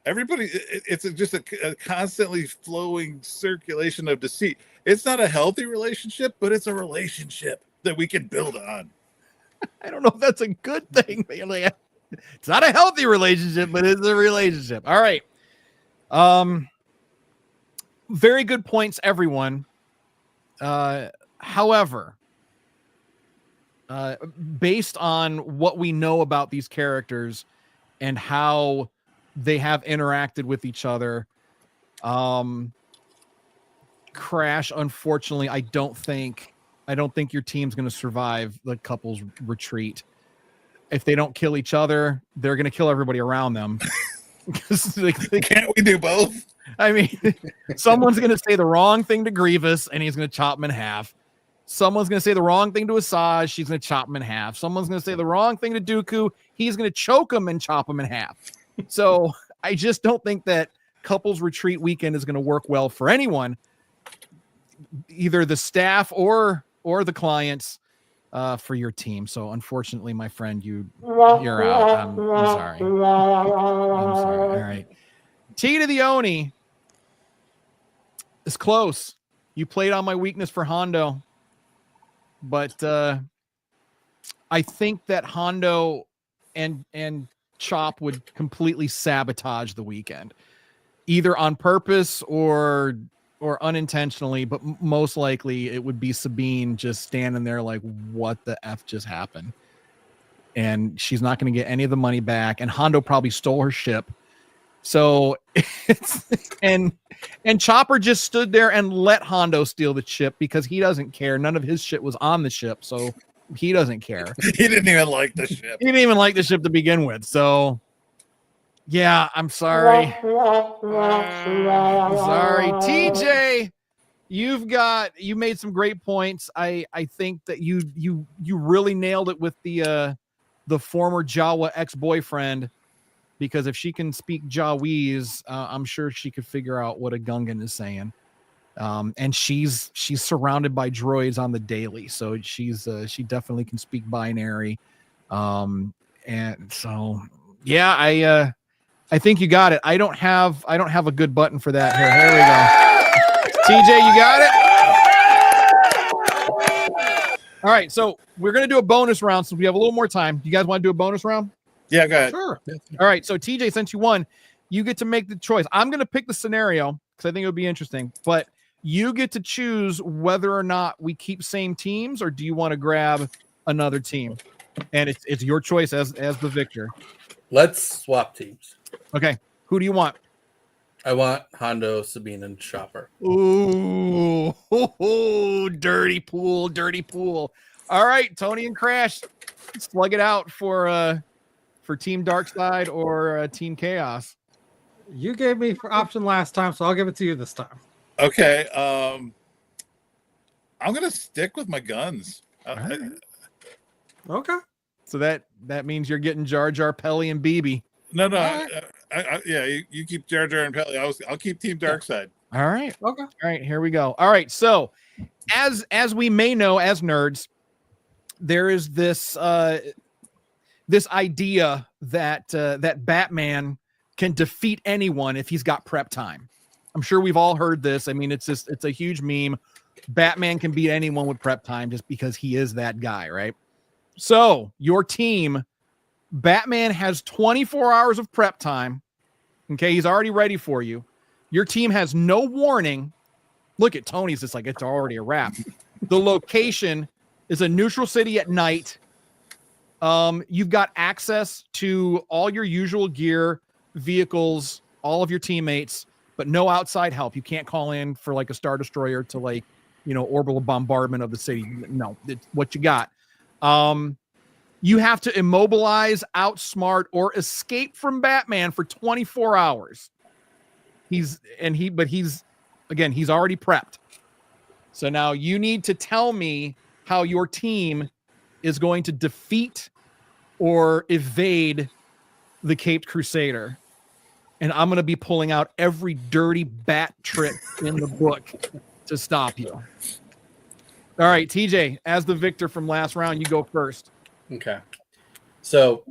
Everybody, it's just a constantly flowing circulation of deceit. It's not a healthy relationship, but it's a relationship that we can build on. I don't know if that's a good thing. It's not a healthy relationship, but it's a relationship. All right. Very good points, everyone. However, based on what we know about these characters and how they have interacted with each other, Crash, unfortunately, I don't think your team's going to survive the couple's retreat. If they don't kill each other, they're going to kill everybody around them. Can't we do both? I mean, someone's going to say the wrong thing to Grievous, and he's going to chop him in half. Someone's going to say the wrong thing to Asajj, she's going to chop him in half. Someone's going to say the wrong thing to Dooku, he's going to choke him and chop him in half. So I just don't think that couples retreat weekend is going to work well for anyone, either the staff or the clients, for your team. So unfortunately, my friend, you're out. I'm sorry. I'm sorry. All right. T to the Oni is close. You played on my weakness for Hondo, but I think that Hondo and Chop would completely sabotage the weekend, either on purpose or unintentionally, but most likely it would be Sabine just standing there like, what the F just happened? And she's not going to get any of the money back. And Hondo probably stole her ship. So and Chopper just stood there and let Hondo steal the ship because he doesn't care. None of his shit was on the ship. So he doesn't care. He didn't even like the ship. He didn't even like the ship to begin with. So yeah, I'm sorry. I'm sorry. TJ, you made some great points. I think that you really nailed it with the former Jawa ex-boyfriend, because if she can speak Jawese, I'm sure she could figure out what a Gungan is saying. And she's surrounded by droids on the daily, so she definitely can speak binary. And so yeah, I think you got it. I don't have a good button for that. Here we go. TJ, you got it? All right, so we're going to do a bonus round since we have a little more time. You guys want to do a bonus round? Yeah, go ahead. Sure. All right, so TJ, since you won, you get to make the choice. I'm going to pick the scenario because I think it would be interesting, but you get to choose whether or not we keep same teams or do you want to grab another team? And it's your choice as the victor. Let's swap teams. Okay, who do you want? I want Hondo, Sabine, and Chopper. Ooh, dirty pool. All right, Tony and Crash, slug it out for for Team Darkseid or Team Chaos? You gave me for option last time, so I'll give it to you this time. Okay. I'm gonna stick with my guns. Okay. So that means you're getting Jar Jar, Pelly, and BB. No. Right. Yeah, you keep Jar Jar and Pelly. I'll keep Team Darkseid. All right. Okay. All right. Here we go. All right. So, as we may know as nerds, there is this this idea that that Batman can defeat anyone if he's got prep time. I'm sure we've all heard this. I mean, it's a huge meme. Batman can beat anyone with prep time just because he is that guy, right? So your team, Batman has 24 hours of prep time. Okay, he's already ready for you. Your team has no warning. Look at Tony's just like it's already a wrap. The location is a neutral city at night. You've got access to all your usual gear, vehicles, all of your teammates, but no outside help. You can't call in for like a Star Destroyer to like, orbital bombardment of the city. No, it's what you got. You have to immobilize, outsmart, or escape from Batman for 24 hours. He's already prepped. So now you need to tell me how your team is going to defeat or evade the Caped Crusader. And I'm going to be pulling out every dirty bat trick in the book to stop you. All right, TJ, as the victor from last round, you go first. Okay. So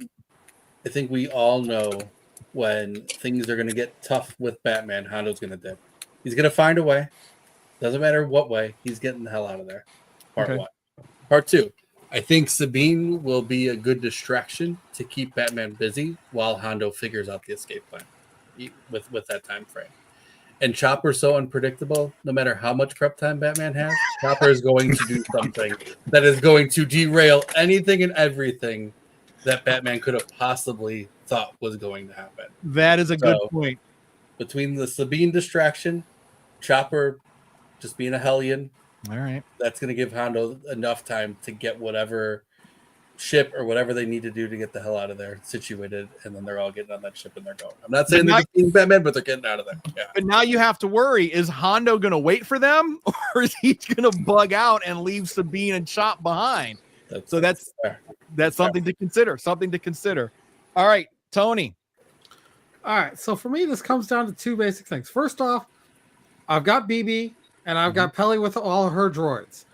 I think we all know when things are going to get tough with Batman, Hondo's going to dip. He's going to find a way. Doesn't matter what way. He's getting the hell out of there. Part one. Part two. I think Sabine will be a good distraction to keep Batman busy while Hondo figures out the escape plan with that time frame. And Chopper's so unpredictable, no matter how much prep time Batman has, Chopper is going to do something that is going to derail anything and everything that Batman could have possibly thought was going to happen. That is a good point. Between the Sabine distraction, Chopper just being a hellion, all right, that's going to give Hondo enough time to get whatever ship or whatever they need to do to get the hell out of there situated, and then they're all getting on that ship and they're going. I'm not saying they're defeating Batman, but they're getting out of there. Yeah. But now you have to worry, is Hondo going to wait for them, or is he going to bug out and leave Sabine and Chop behind? That's something to consider. All right, Tony. All right, so for me, this comes down to two basic things. First off, I've got BB and I've got Pelly with all of her droids.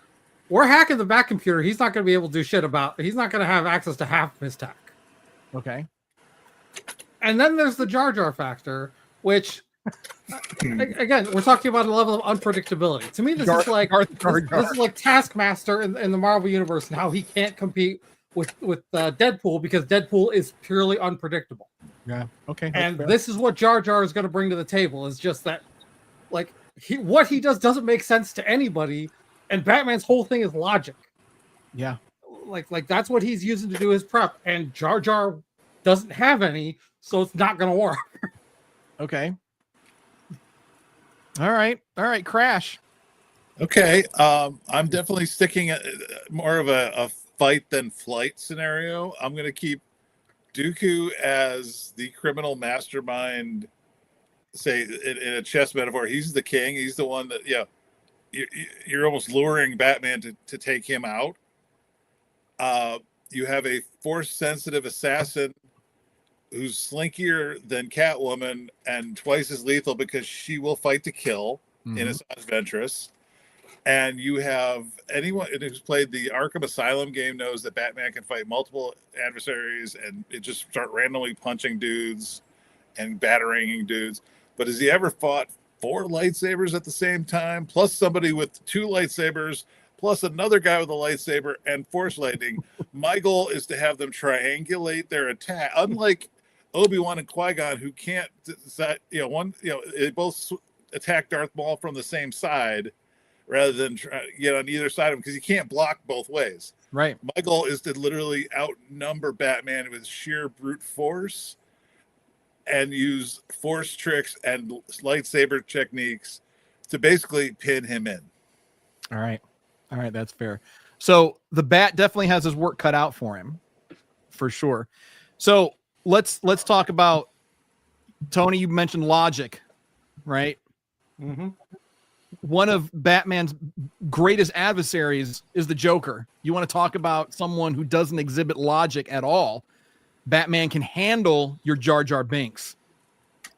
We're hacking the back computer. He's not going to be able to do shit about. He's not going to have access to half of his tech. Okay. And then there's the Jar Jar factor, which, again, we're talking about a level of unpredictability. To me, this is like Taskmaster in the Marvel universe and how he can't compete with Deadpool because Deadpool is purely unpredictable. Yeah. Okay. And this is what Jar Jar is going to bring to the table. Is just that, like, what he does doesn't make sense to anybody. And Batman's whole thing is logic. Yeah. Like that's what he's using to do his prep. And Jar Jar doesn't have any, so it's not going to work. Okay. All right. Crash. Okay. I'm definitely sticking more of a fight than flight scenario. I'm going to keep Dooku as the criminal mastermind. Say in a chess metaphor, he's the king. He's the one that, you're almost luring Batman to take him out. You have a force-sensitive assassin who's slinkier than Catwoman and twice as lethal because she will fight to kill in Asajj Ventress. And you have anyone who's played the Arkham Asylum game knows that Batman can fight multiple adversaries and it just start randomly punching dudes and battering dudes. But has he ever fought 4 lightsabers at the same time, plus somebody with 2 lightsabers, plus another guy with a lightsaber and force lightning? My goal is to have them triangulate their attack. Unlike Obi-Wan and Qui-Gon, who can't decide, they both attack Darth Maul from the same side rather than get on either side of him because you can't block both ways. Right. My goal is to literally outnumber Batman with sheer brute force and use force tricks and lightsaber techniques to basically pin him in. All right, that's fair. So the Bat definitely has his work cut out for him, for sure. So let's talk about, Tony, you mentioned logic, right? Mm-hmm. One of Batman's greatest adversaries is the Joker. You want to talk about someone who doesn't exhibit logic at all? Batman can handle your Jar Jar Binks.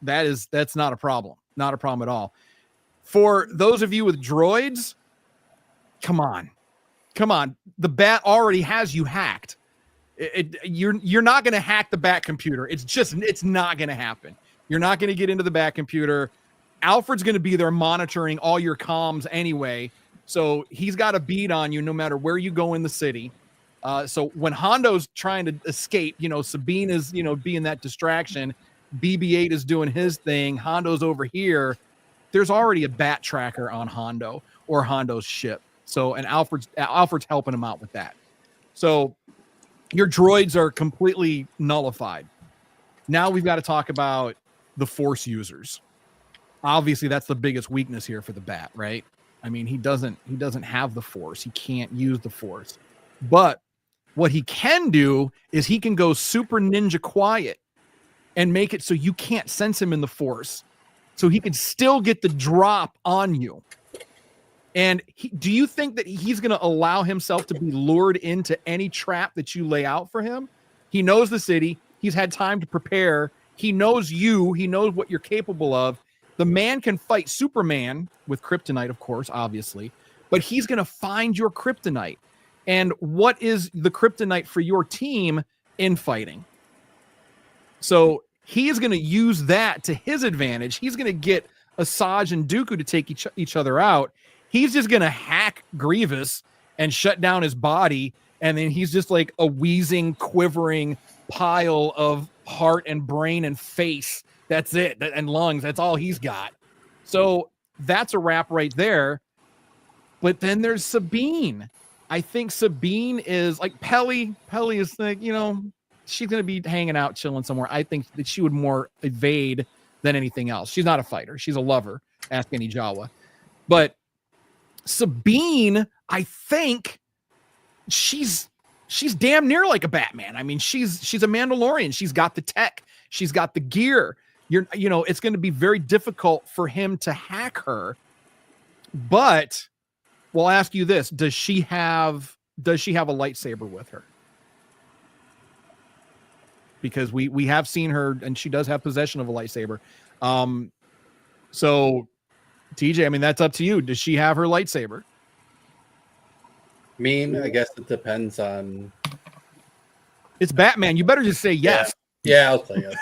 That's not a problem. Not a problem at all. For those of you with droids, come on. The Bat already has you hacked. You're not going to hack the Bat computer. It's not going to happen. You're not going to get into the Bat computer. Alfred's going to be there monitoring all your comms anyway. So he's got a bead on you no matter where you go in the city. So when Hondo's trying to escape, Sabine is, being that distraction. BB-8 is doing his thing. Hondo's over here. There's already a Bat tracker on Hondo or Hondo's ship. So, and Alfred's helping him out with that. So your droids are completely nullified. Now we've got to talk about the Force users. Obviously, that's the biggest weakness here for the Bat, right? I mean, he doesn't have the Force. He can't use the Force. But what he can do is he can go super ninja quiet and make it so you can't sense him in the Force. So he can still get the drop on you. And do you think that he's going to allow himself to be lured into any trap that you lay out for him? He knows the city. He's had time to prepare. He knows you. He knows what you're capable of. The man can fight Superman with kryptonite, of course, obviously, but he's going to find your kryptonite. And what is the kryptonite for your team? Infighting. So he is going to use that to his advantage. He's going to get Asajj and Dooku to take each other out. He's just going to hack Grievous and shut down his body. And then he's just like a wheezing, quivering pile of heart and brain and face. That's it. And lungs. That's all he's got. So that's a wrap right there. But then there's Sabine. I think Sabine is like Peli. Peli is like, she's going to be hanging out, chilling somewhere. I think that she would more evade than anything else. She's not a fighter. She's a lover. Ask any Jawa. But Sabine, I think she's damn near like a Batman. I mean, she's a Mandalorian. She's got the tech. She's got the gear. It's going to be very difficult for him to hack her. But we'll ask you this: does she have a lightsaber with her? Because we have seen her, and she does have possession of a lightsaber. So TJ, I mean, that's up to you. Does she have her lightsaber? I guess it depends on. It's Batman. You better just say yes. Yeah, I'll say yes.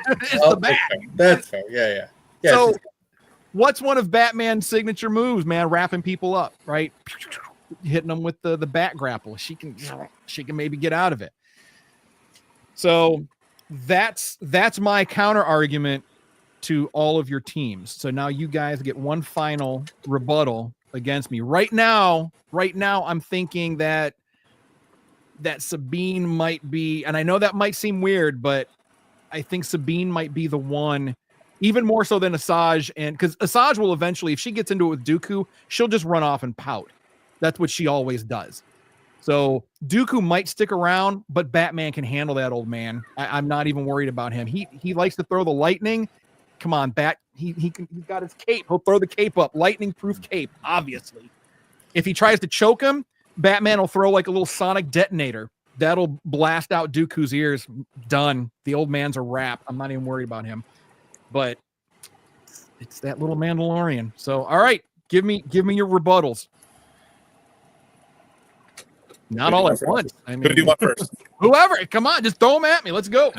It's the Bat. That's fair. Yeah. So, what's one of Batman's signature moves, man? Wrapping people up, right? Hitting them with the Bat grapple. She can maybe get out of it. So that's my counter argument to all of your teams. So now you guys get one final rebuttal against me. Right now, I'm thinking that Sabine might be, and I know that might seem weird, but I think Sabine might be the one, even more so than Asajj, and because Asajj will eventually, if she gets into it with Dooku, she'll just run off and pout. That's what she always does. So Dooku might stick around, but Batman can handle that old man. I'm not even worried about him. He likes to throw the lightning. Come on, Bat. He's got his cape. He'll throw the cape up. Lightning-proof cape, obviously. If he tries to choke him, Batman will throw like a little sonic detonator. That'll blast out Dooku's ears. Done. The old man's a wrap. I'm not even worried about him. But it's that little Mandalorian. So, all right, give me your rebuttals. Not all at once. I mean, who do you want first? Whoever. Come on, just throw them at me. Let's go.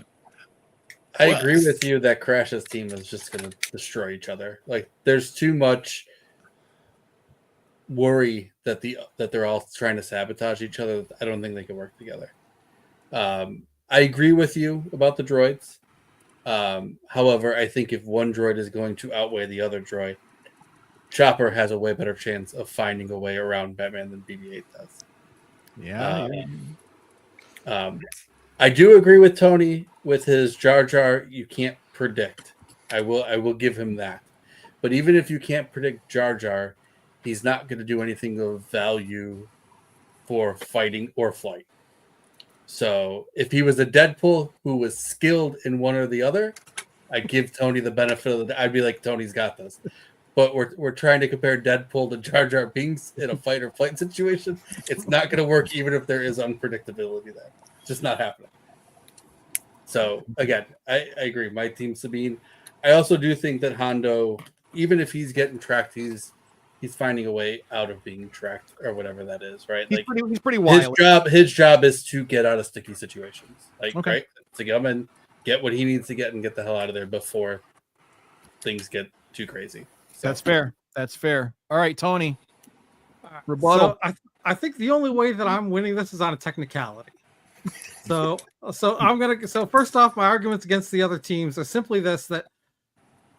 I agree with you that Crash's team is just going to destroy each other. Like, there's too much worry that they're all trying to sabotage each other. I don't think they can work together. I agree with you about the droids. However, I think if one droid is going to outweigh the other droid, Chopper has a way better chance of finding a way around Batman than BB-8 does. Yeah. I do agree with Tony with his Jar Jar. You can't predict. I will give him that. But even if you can't predict Jar Jar, he's not going to do anything of value for fighting or flight. So if he was a Deadpool who was skilled in one or the other, I'd give Tony the benefit of the. I'd be like, Tony's got this. But we're trying to compare Deadpool to Jar Jar Binks in a fight or flight situation. It's not going to work, even if there is unpredictability there. It's just not happening. So again, I agree. My team Sabine. I also do think that Hondo, even if he's getting tracked, he's finding a way out of being tracked or whatever that is, right? He's pretty wild. His job is to get out of sticky situations, like Okay. right, to come and get what he needs to get and get the hell out of there before things get too crazy. So. That's fair. All right, Tony. Rebuttal. So I think the only way that I'm winning this is on a technicality. So first off, my arguments against the other teams are simply this: that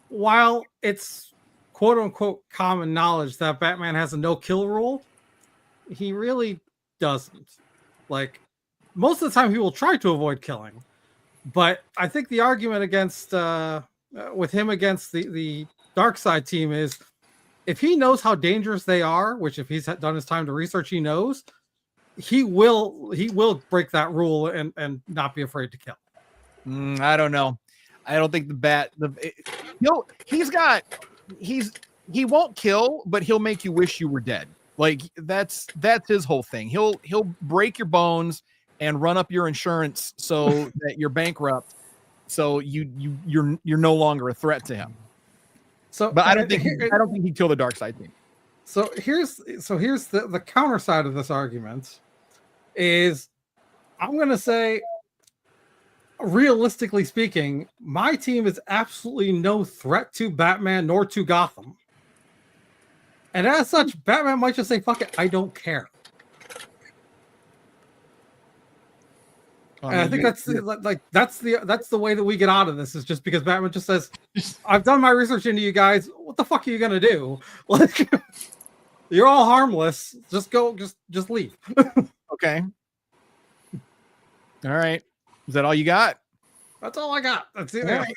while it's quote unquote common knowledge that Batman has a no kill rule, he really doesn't. Like, most of the time he will try to avoid killing, but I think the argument against with him against the Dark Side team is, if he knows how dangerous they are, which if he's done his time to research, he knows, he will break that rule and not be afraid to kill. I don't know. I don't think he won't kill, but he'll make you wish you were dead. Like that's his whole thing. He'll break your bones and run up your insurance so that you're bankrupt. So you're no longer a threat to him. So, but I don't think he'd kill the Dark Side team. So here's the counter side of this argument is, I'm going to say, realistically speaking, my team is absolutely no threat to Batman nor to Gotham. And as such, Batman might just say, fuck it, I don't care. And I think that's the way that we get out of this, is just because Batman just says, I've done my research into you guys. What the fuck are you gonna do? Like, you're all harmless. Just go, just leave. Okay. All right. Is that all you got? That's all I got. That's it. Right.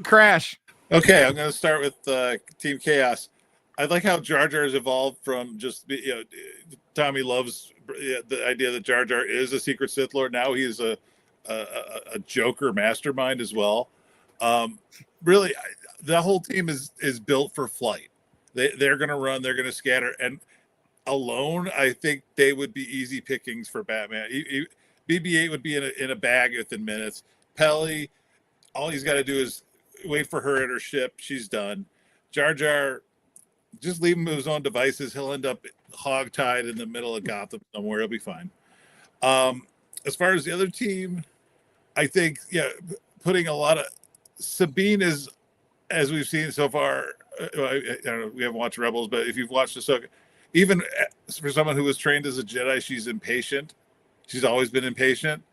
Crash. Okay, I'm going to start with Team Chaos. I like how Jar Jar has evolved from just, Tommy loves the idea that Jar Jar is a secret Sith Lord. Now he's a Joker mastermind as well. Really, the whole team is built for flight. They're going to run. They're going to scatter. And alone, I think they would be easy pickings for Batman. BB-8 would be in a bag within minutes. Pelly, all he's got to do is wait for her at her ship. She's done. Jar Jar, just leave him to his own devices. He'll end up hogtied in the middle of Gotham somewhere. He'll be fine. As far as the other team, I think, putting a lot of Sabine is, as we've seen so far. I don't know, we haven't watched Rebels, but if you've watched Ahsoka, even for someone who was trained as a Jedi, she's impatient. She's always been impatient.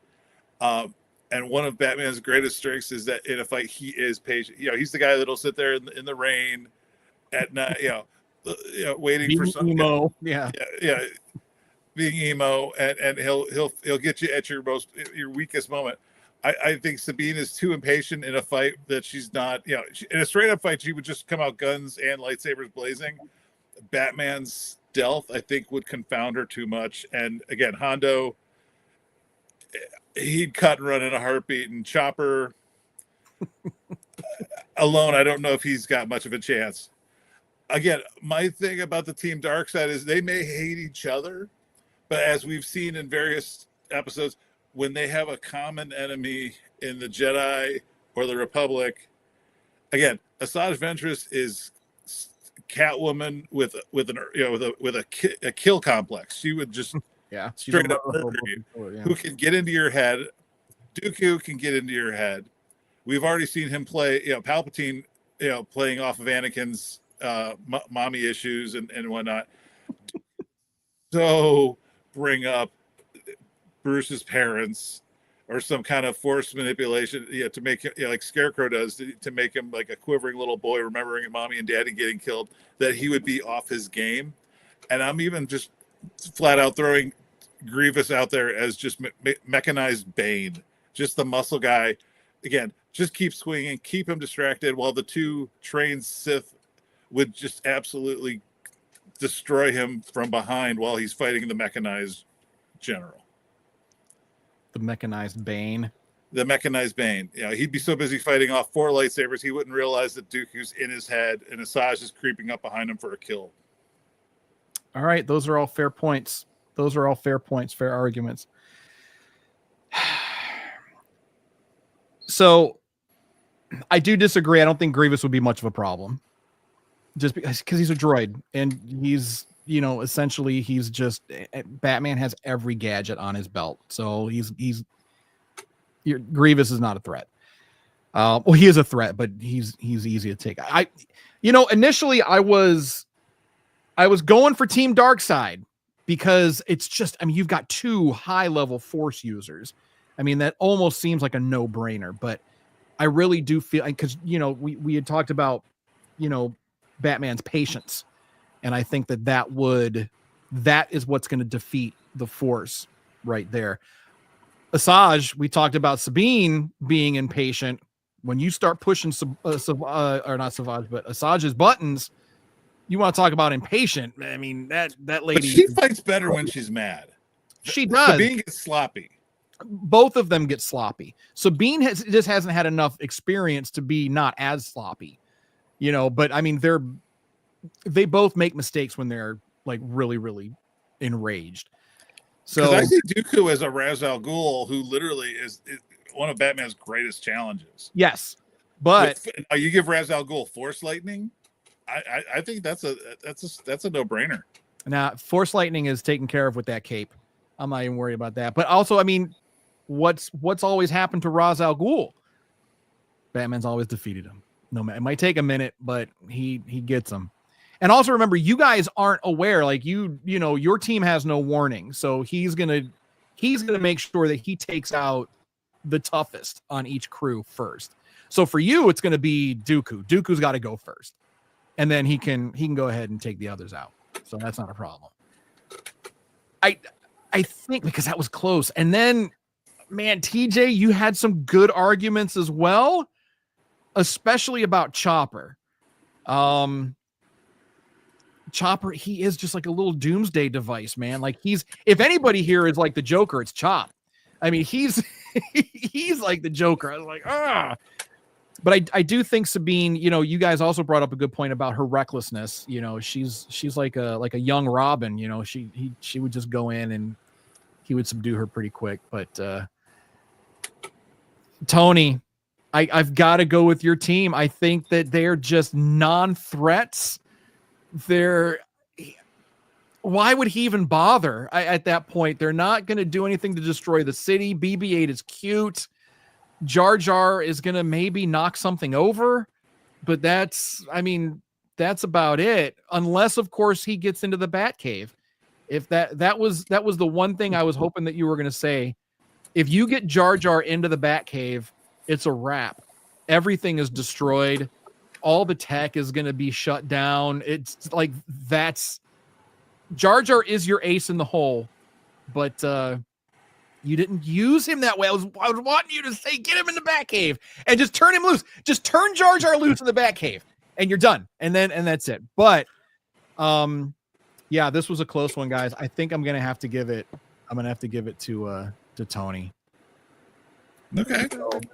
And one of Batman's greatest strengths is that in a fight, he is patient. He's the guy that'll sit there in the rain at night, waiting being for something. Emo. Being emo, and he'll get you at your weakest moment. I think Sabine is too impatient in a fight that she's not. In a straight up fight, she would just come out guns and lightsabers blazing. Batman's stealth, I think, would confound her too much. And again, Hondo, he'd cut and run in a heartbeat, and Chopper alone, I don't know if he's got much of a chance. Again, my thing about the Team Darkseid is they may hate each other, but as we've seen in various episodes, when they have a common enemy in the Jedi or the Republic, again, Asajj Ventress is Catwoman with a kill complex. She would just straight up murder you. Who can get into your head? Dooku can get into your head. We've already seen him play, Palpatine, playing off of Anakin's mommy issues and whatnot. So bring up Bruce's parents or some kind of forced manipulation, to make him, like Scarecrow does, to make him like a quivering little boy remembering mommy and daddy getting killed, that he would be off his game. And I'm even just flat out throwing Grievous out there as just mechanized Bane, just the muscle guy. Again, just keep swinging, keep him distracted, while the two trained Sith would just absolutely destroy him from behind while he's fighting the mechanized general. The mechanized Bane. The mechanized Bane. You know, he'd be so busy fighting off 4 lightsabers, he wouldn't realize that Dooku's in his head and Asajj is creeping up behind him for a kill. All right, those are all fair points. Those are all fair points, fair arguments. So I do disagree. I don't think Grievous would be much of a problem. Just because he's a droid and he's, you know, essentially he's just Batman has every gadget on his belt. So Grievous is not a threat. Well, he is a threat, but he's easy to take. Initially I was going for Team Darkseid because it's just, I mean, you've got 2 high-level Force users. I mean, that almost seems like a no-brainer, but I really do feel, because, you know, we had talked about, you know, Batman's patience. And I think that is what's going to defeat the Force right there. Asajj, we talked about Sabine being impatient. When you start pushing Asajj's buttons, you want to talk about impatient. I mean, that lady. But she fights better when she's mad. She does. Sabine gets sloppy. Both of them get sloppy. Sabine just hasn't had enough experience to be not as sloppy, you know. But I mean, they both make mistakes when they're like really, really enraged. So I see Dooku as a Ra's al Ghul who literally is one of Batman's greatest challenges. Yes, but you give Ra's al Ghul Force Lightning. I think that's a no-brainer. Now, Force Lightning is taken care of with that cape. I'm not even worried about that. But also, I mean, what's always happened to Ra's al Ghul? Batman's always defeated him. No matter, it might take a minute, but he gets him. And also remember, you guys aren't aware. Like you know, your team has no warning, so he's gonna make sure that he takes out the toughest on each crew first. So for you, it's gonna be Dooku. Dooku's got to go first, and then he can go ahead and take the others out. So that's not a problem. I think because that was close. And then, man, TJ, you had some good arguments as well, especially about Chopper. Chopper, he is just like a little doomsday device, man. Like if anybody here is like the Joker, it's Chop. I mean, he's like the Joker. I was like, But I do think Sabine, you know, you guys also brought up a good point about her recklessness. You know, she's like a young Robin. You know, she would just go in and he would subdue her pretty quick. But Tony, I've got to go with your team. I think that they're just non-threats. Why would he even bother at that point? They're not going to do anything to destroy the city. BB-8 is cute. Jar Jar is going to maybe knock something over, but that's about it. Unless, of course, he gets into the Batcave. If that was the one thing I was hoping that you were going to say. If you get Jar Jar into the Batcave, it's a wrap. Everything is destroyed. All the tech is going to be shut down. It's like Jar Jar is your ace in the hole, but you didn't use him that way. I was wanting you to say, get him in the Batcave and just turn him loose. Just turn Jar Jar loose in the Batcave and you're done. And that's it. But yeah, this was a close one, guys. I think I'm going to have to give it to Tony. Okay.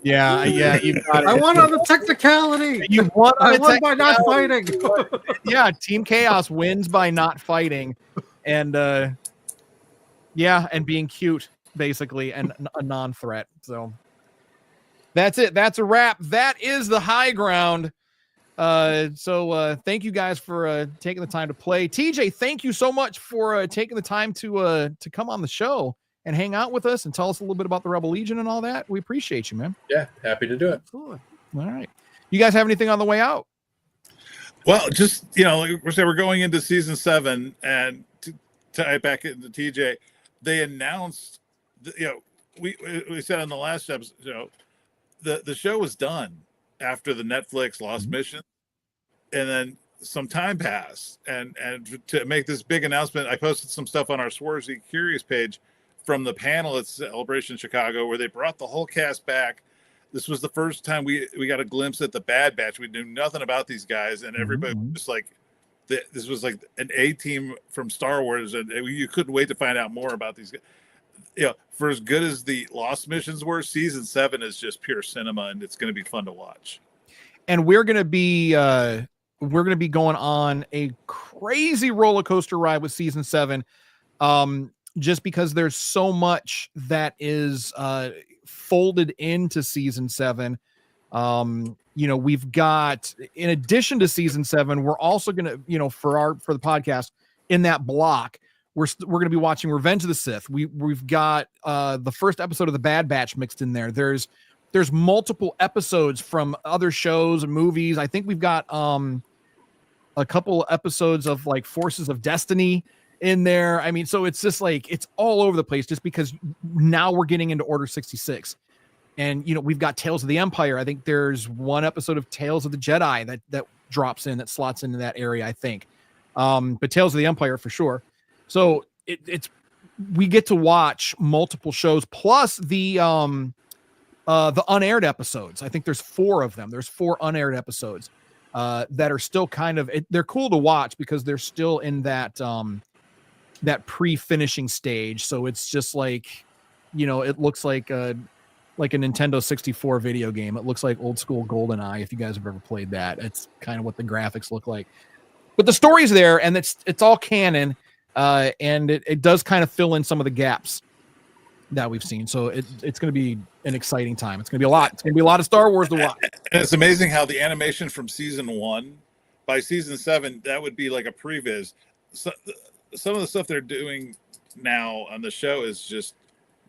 Yeah. You got it. I won on the technicality. You won by not fighting. Yeah, Team Chaos wins by not fighting, and and being cute, basically, and a non-threat. So that's it. That's a wrap. That is the high ground. So thank you guys for taking the time to play. TJ, thank you so much for taking the time to come on the show and hang out with us and tell us a little bit about the Rebel Legion and all that. We appreciate you, man. Yeah, happy to do it. Absolutely. All right. You guys have anything on the way out? Well, just, you know, like we're going into season 7, and to tie back into TJ, they announced, we said on the last episode, the show was done after the Netflix Lost Mission, and then some time passed, and to make this big announcement, I posted some stuff on our Swarzy Curious page from the panel at Celebration Chicago, where they brought the whole cast back. This was the first time we got a glimpse at the Bad Batch. We knew nothing about these guys, and everybody was just like, this was like an A team from Star Wars, and you couldn't wait to find out more about these guys. for as good as the Lost missions were, season 7 is just pure cinema, and it's going to be fun to watch. And we're going to be going on a crazy roller coaster ride with season 7. Just because there's so much that is folded into season 7. We've got, in addition to season 7, we're also going to, for the podcast in that block, we're going to be watching Revenge of the Sith. We've got the first episode of The Bad Batch mixed in there. There's multiple episodes from other shows and movies. I think we've got a couple episodes of like Forces of Destiny in there. I mean, so it's just like, it's all over the place just because now we're getting into Order 66. And, we've got Tales of the Empire. I think there's one episode of Tales of the Jedi that drops in, that slots into that area, I think. But Tales of the Empire for sure. So we get to watch multiple shows plus the unaired episodes. I think there's 4 of them. There's 4 unaired episodes that are still kind of, they're cool to watch because they're still in that pre-finishing stage. So it's just like, it looks like a Nintendo 64 video game. It looks like old school GoldenEye. If you guys have ever played that, it's kind of what the graphics look like, but the story's there and it's all canon. And it does kind of fill in some of the gaps that we've seen. So it's going to be an exciting time. It's going to be a lot. It's going to be a lot of Star Wars to watch. And it's amazing how the animation from season 1 by season 7, that would be like a previs. So, some of the stuff they're doing now on the show is just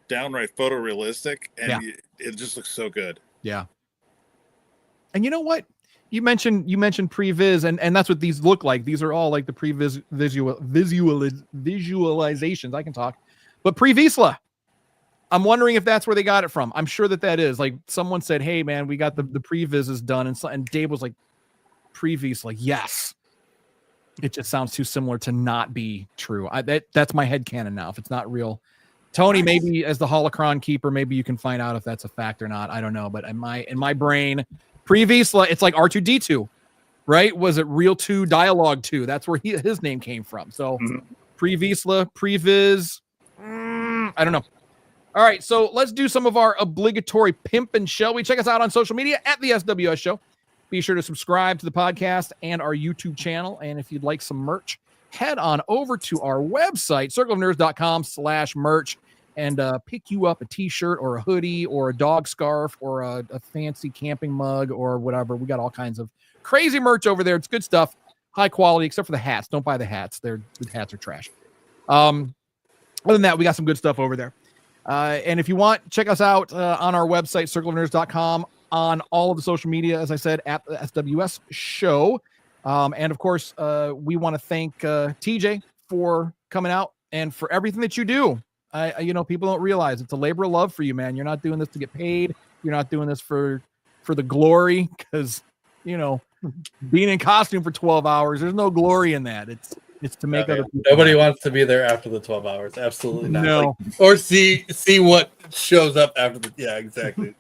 downright photorealistic, and it just looks so good. Yeah. And you know what? You mentioned previs, and that's what these look like. These are all like the previs visualizations. I can talk, but Pre-Vizsla. I'm wondering if that's where they got it from. I'm sure that is. Like someone said, "Hey man, we got the previs done," and Dave was like, "Pre-Vizsla, yes." It just sounds too similar to not be true. That's my headcanon now. If it's not real, Tony, maybe as the Holocron keeper, maybe you can find out if that's a fact or not. I don't know, but in my brain, Pre-Vizsla, it's like R2D2, right? Was it Real 2 Dialogue 2? That's where his name came from. So Pre-Vizsla, Pre-Viz, I don't know. All right, so let's do some of our obligatory pimping, shall we? Check us out on social media at the SWS Show. Be sure to subscribe to the podcast and our YouTube channel. And if you'd like some merch, head on over to our website, circleofnerds.com/merch, and pick you up a t-shirt or a hoodie or a dog scarf or a fancy camping mug or whatever. We got all kinds of crazy merch over there. It's good stuff, high quality, except for the hats. Don't buy the hats. The hats are trash. Other than that, we got some good stuff over there. And if you want, check us out on our website, circleofnerds.com, on all of the social media, as I said, at the SWS Show. And of course, we want to thank TJ for coming out and for everything that you do. People don't realize it's a labor of love for you, man. You're not doing this to get paid. You're not doing this for the glory, because being in costume for 12 hours, there's no glory in that. It's to make other people. Nobody wants to be there after the 12 hours. Absolutely not. No. Or see what shows up after the. Yeah, exactly.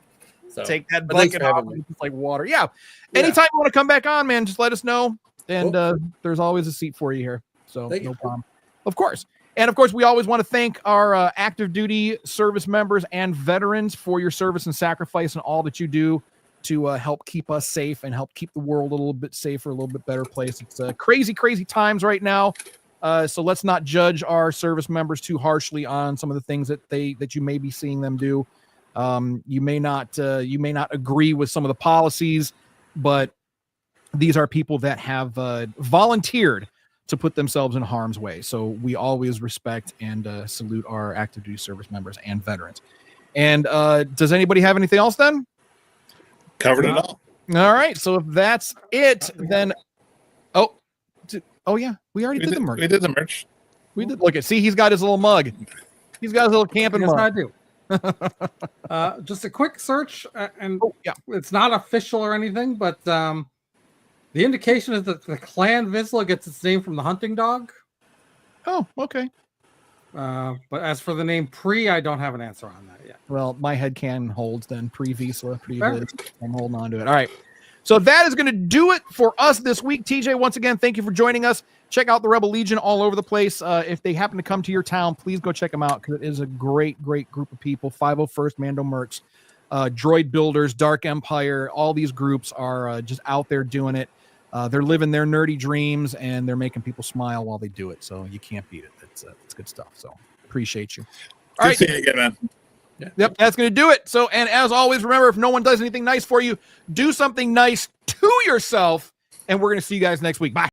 So take that bucket off. It's like water. Yeah. Anytime you want to come back on, man, just let us know. And there's always a seat for you here. So no problem. Of course. And of course, we always want to thank our active duty service members and veterans for your service and sacrifice and all that you do to help keep us safe and help keep the world a little bit safer, a little bit better place. It's crazy, crazy times right now. So let's not judge our service members too harshly on some of the things that you may be seeing them do. You may not agree with some of the policies, but these are people that have volunteered to put themselves in harm's way. So we always respect and salute our active duty service members and veterans. And does anybody have anything else then? Covered it all. All right. So if that's it, then yeah, we already did the merch. We did the merch. We did. Look at he's got his little mug. He's got his little camping mug. I do. Just a quick search, and it's not official or anything, but the indication is that the clan Vizsla gets its name from the hunting dog. Oh, okay. But as for the name Pre, I don't have an answer on that yet. Well, my headcanon holds then. Pre-Vizsla, Pre-Viz. I'm holding on to it. All right. So that is going to do it for us this week. TJ, once again, thank you for joining us. check out the Rebel Legion all over the place. If they happen to come to your town, please go check them out because it is a great, great group of people. 501st Mando Mercs, Droid Builders, Dark Empire, all these groups are just out there doing it. They're living their nerdy dreams and they're making people smile while they do it. So you can't beat it. It's good stuff. So appreciate you. All right. Seeing you again, man. Yep, that's going to do it. So, and as always, remember, if no one does anything nice for you, do something nice to yourself. And we're going to see you guys next week. Bye.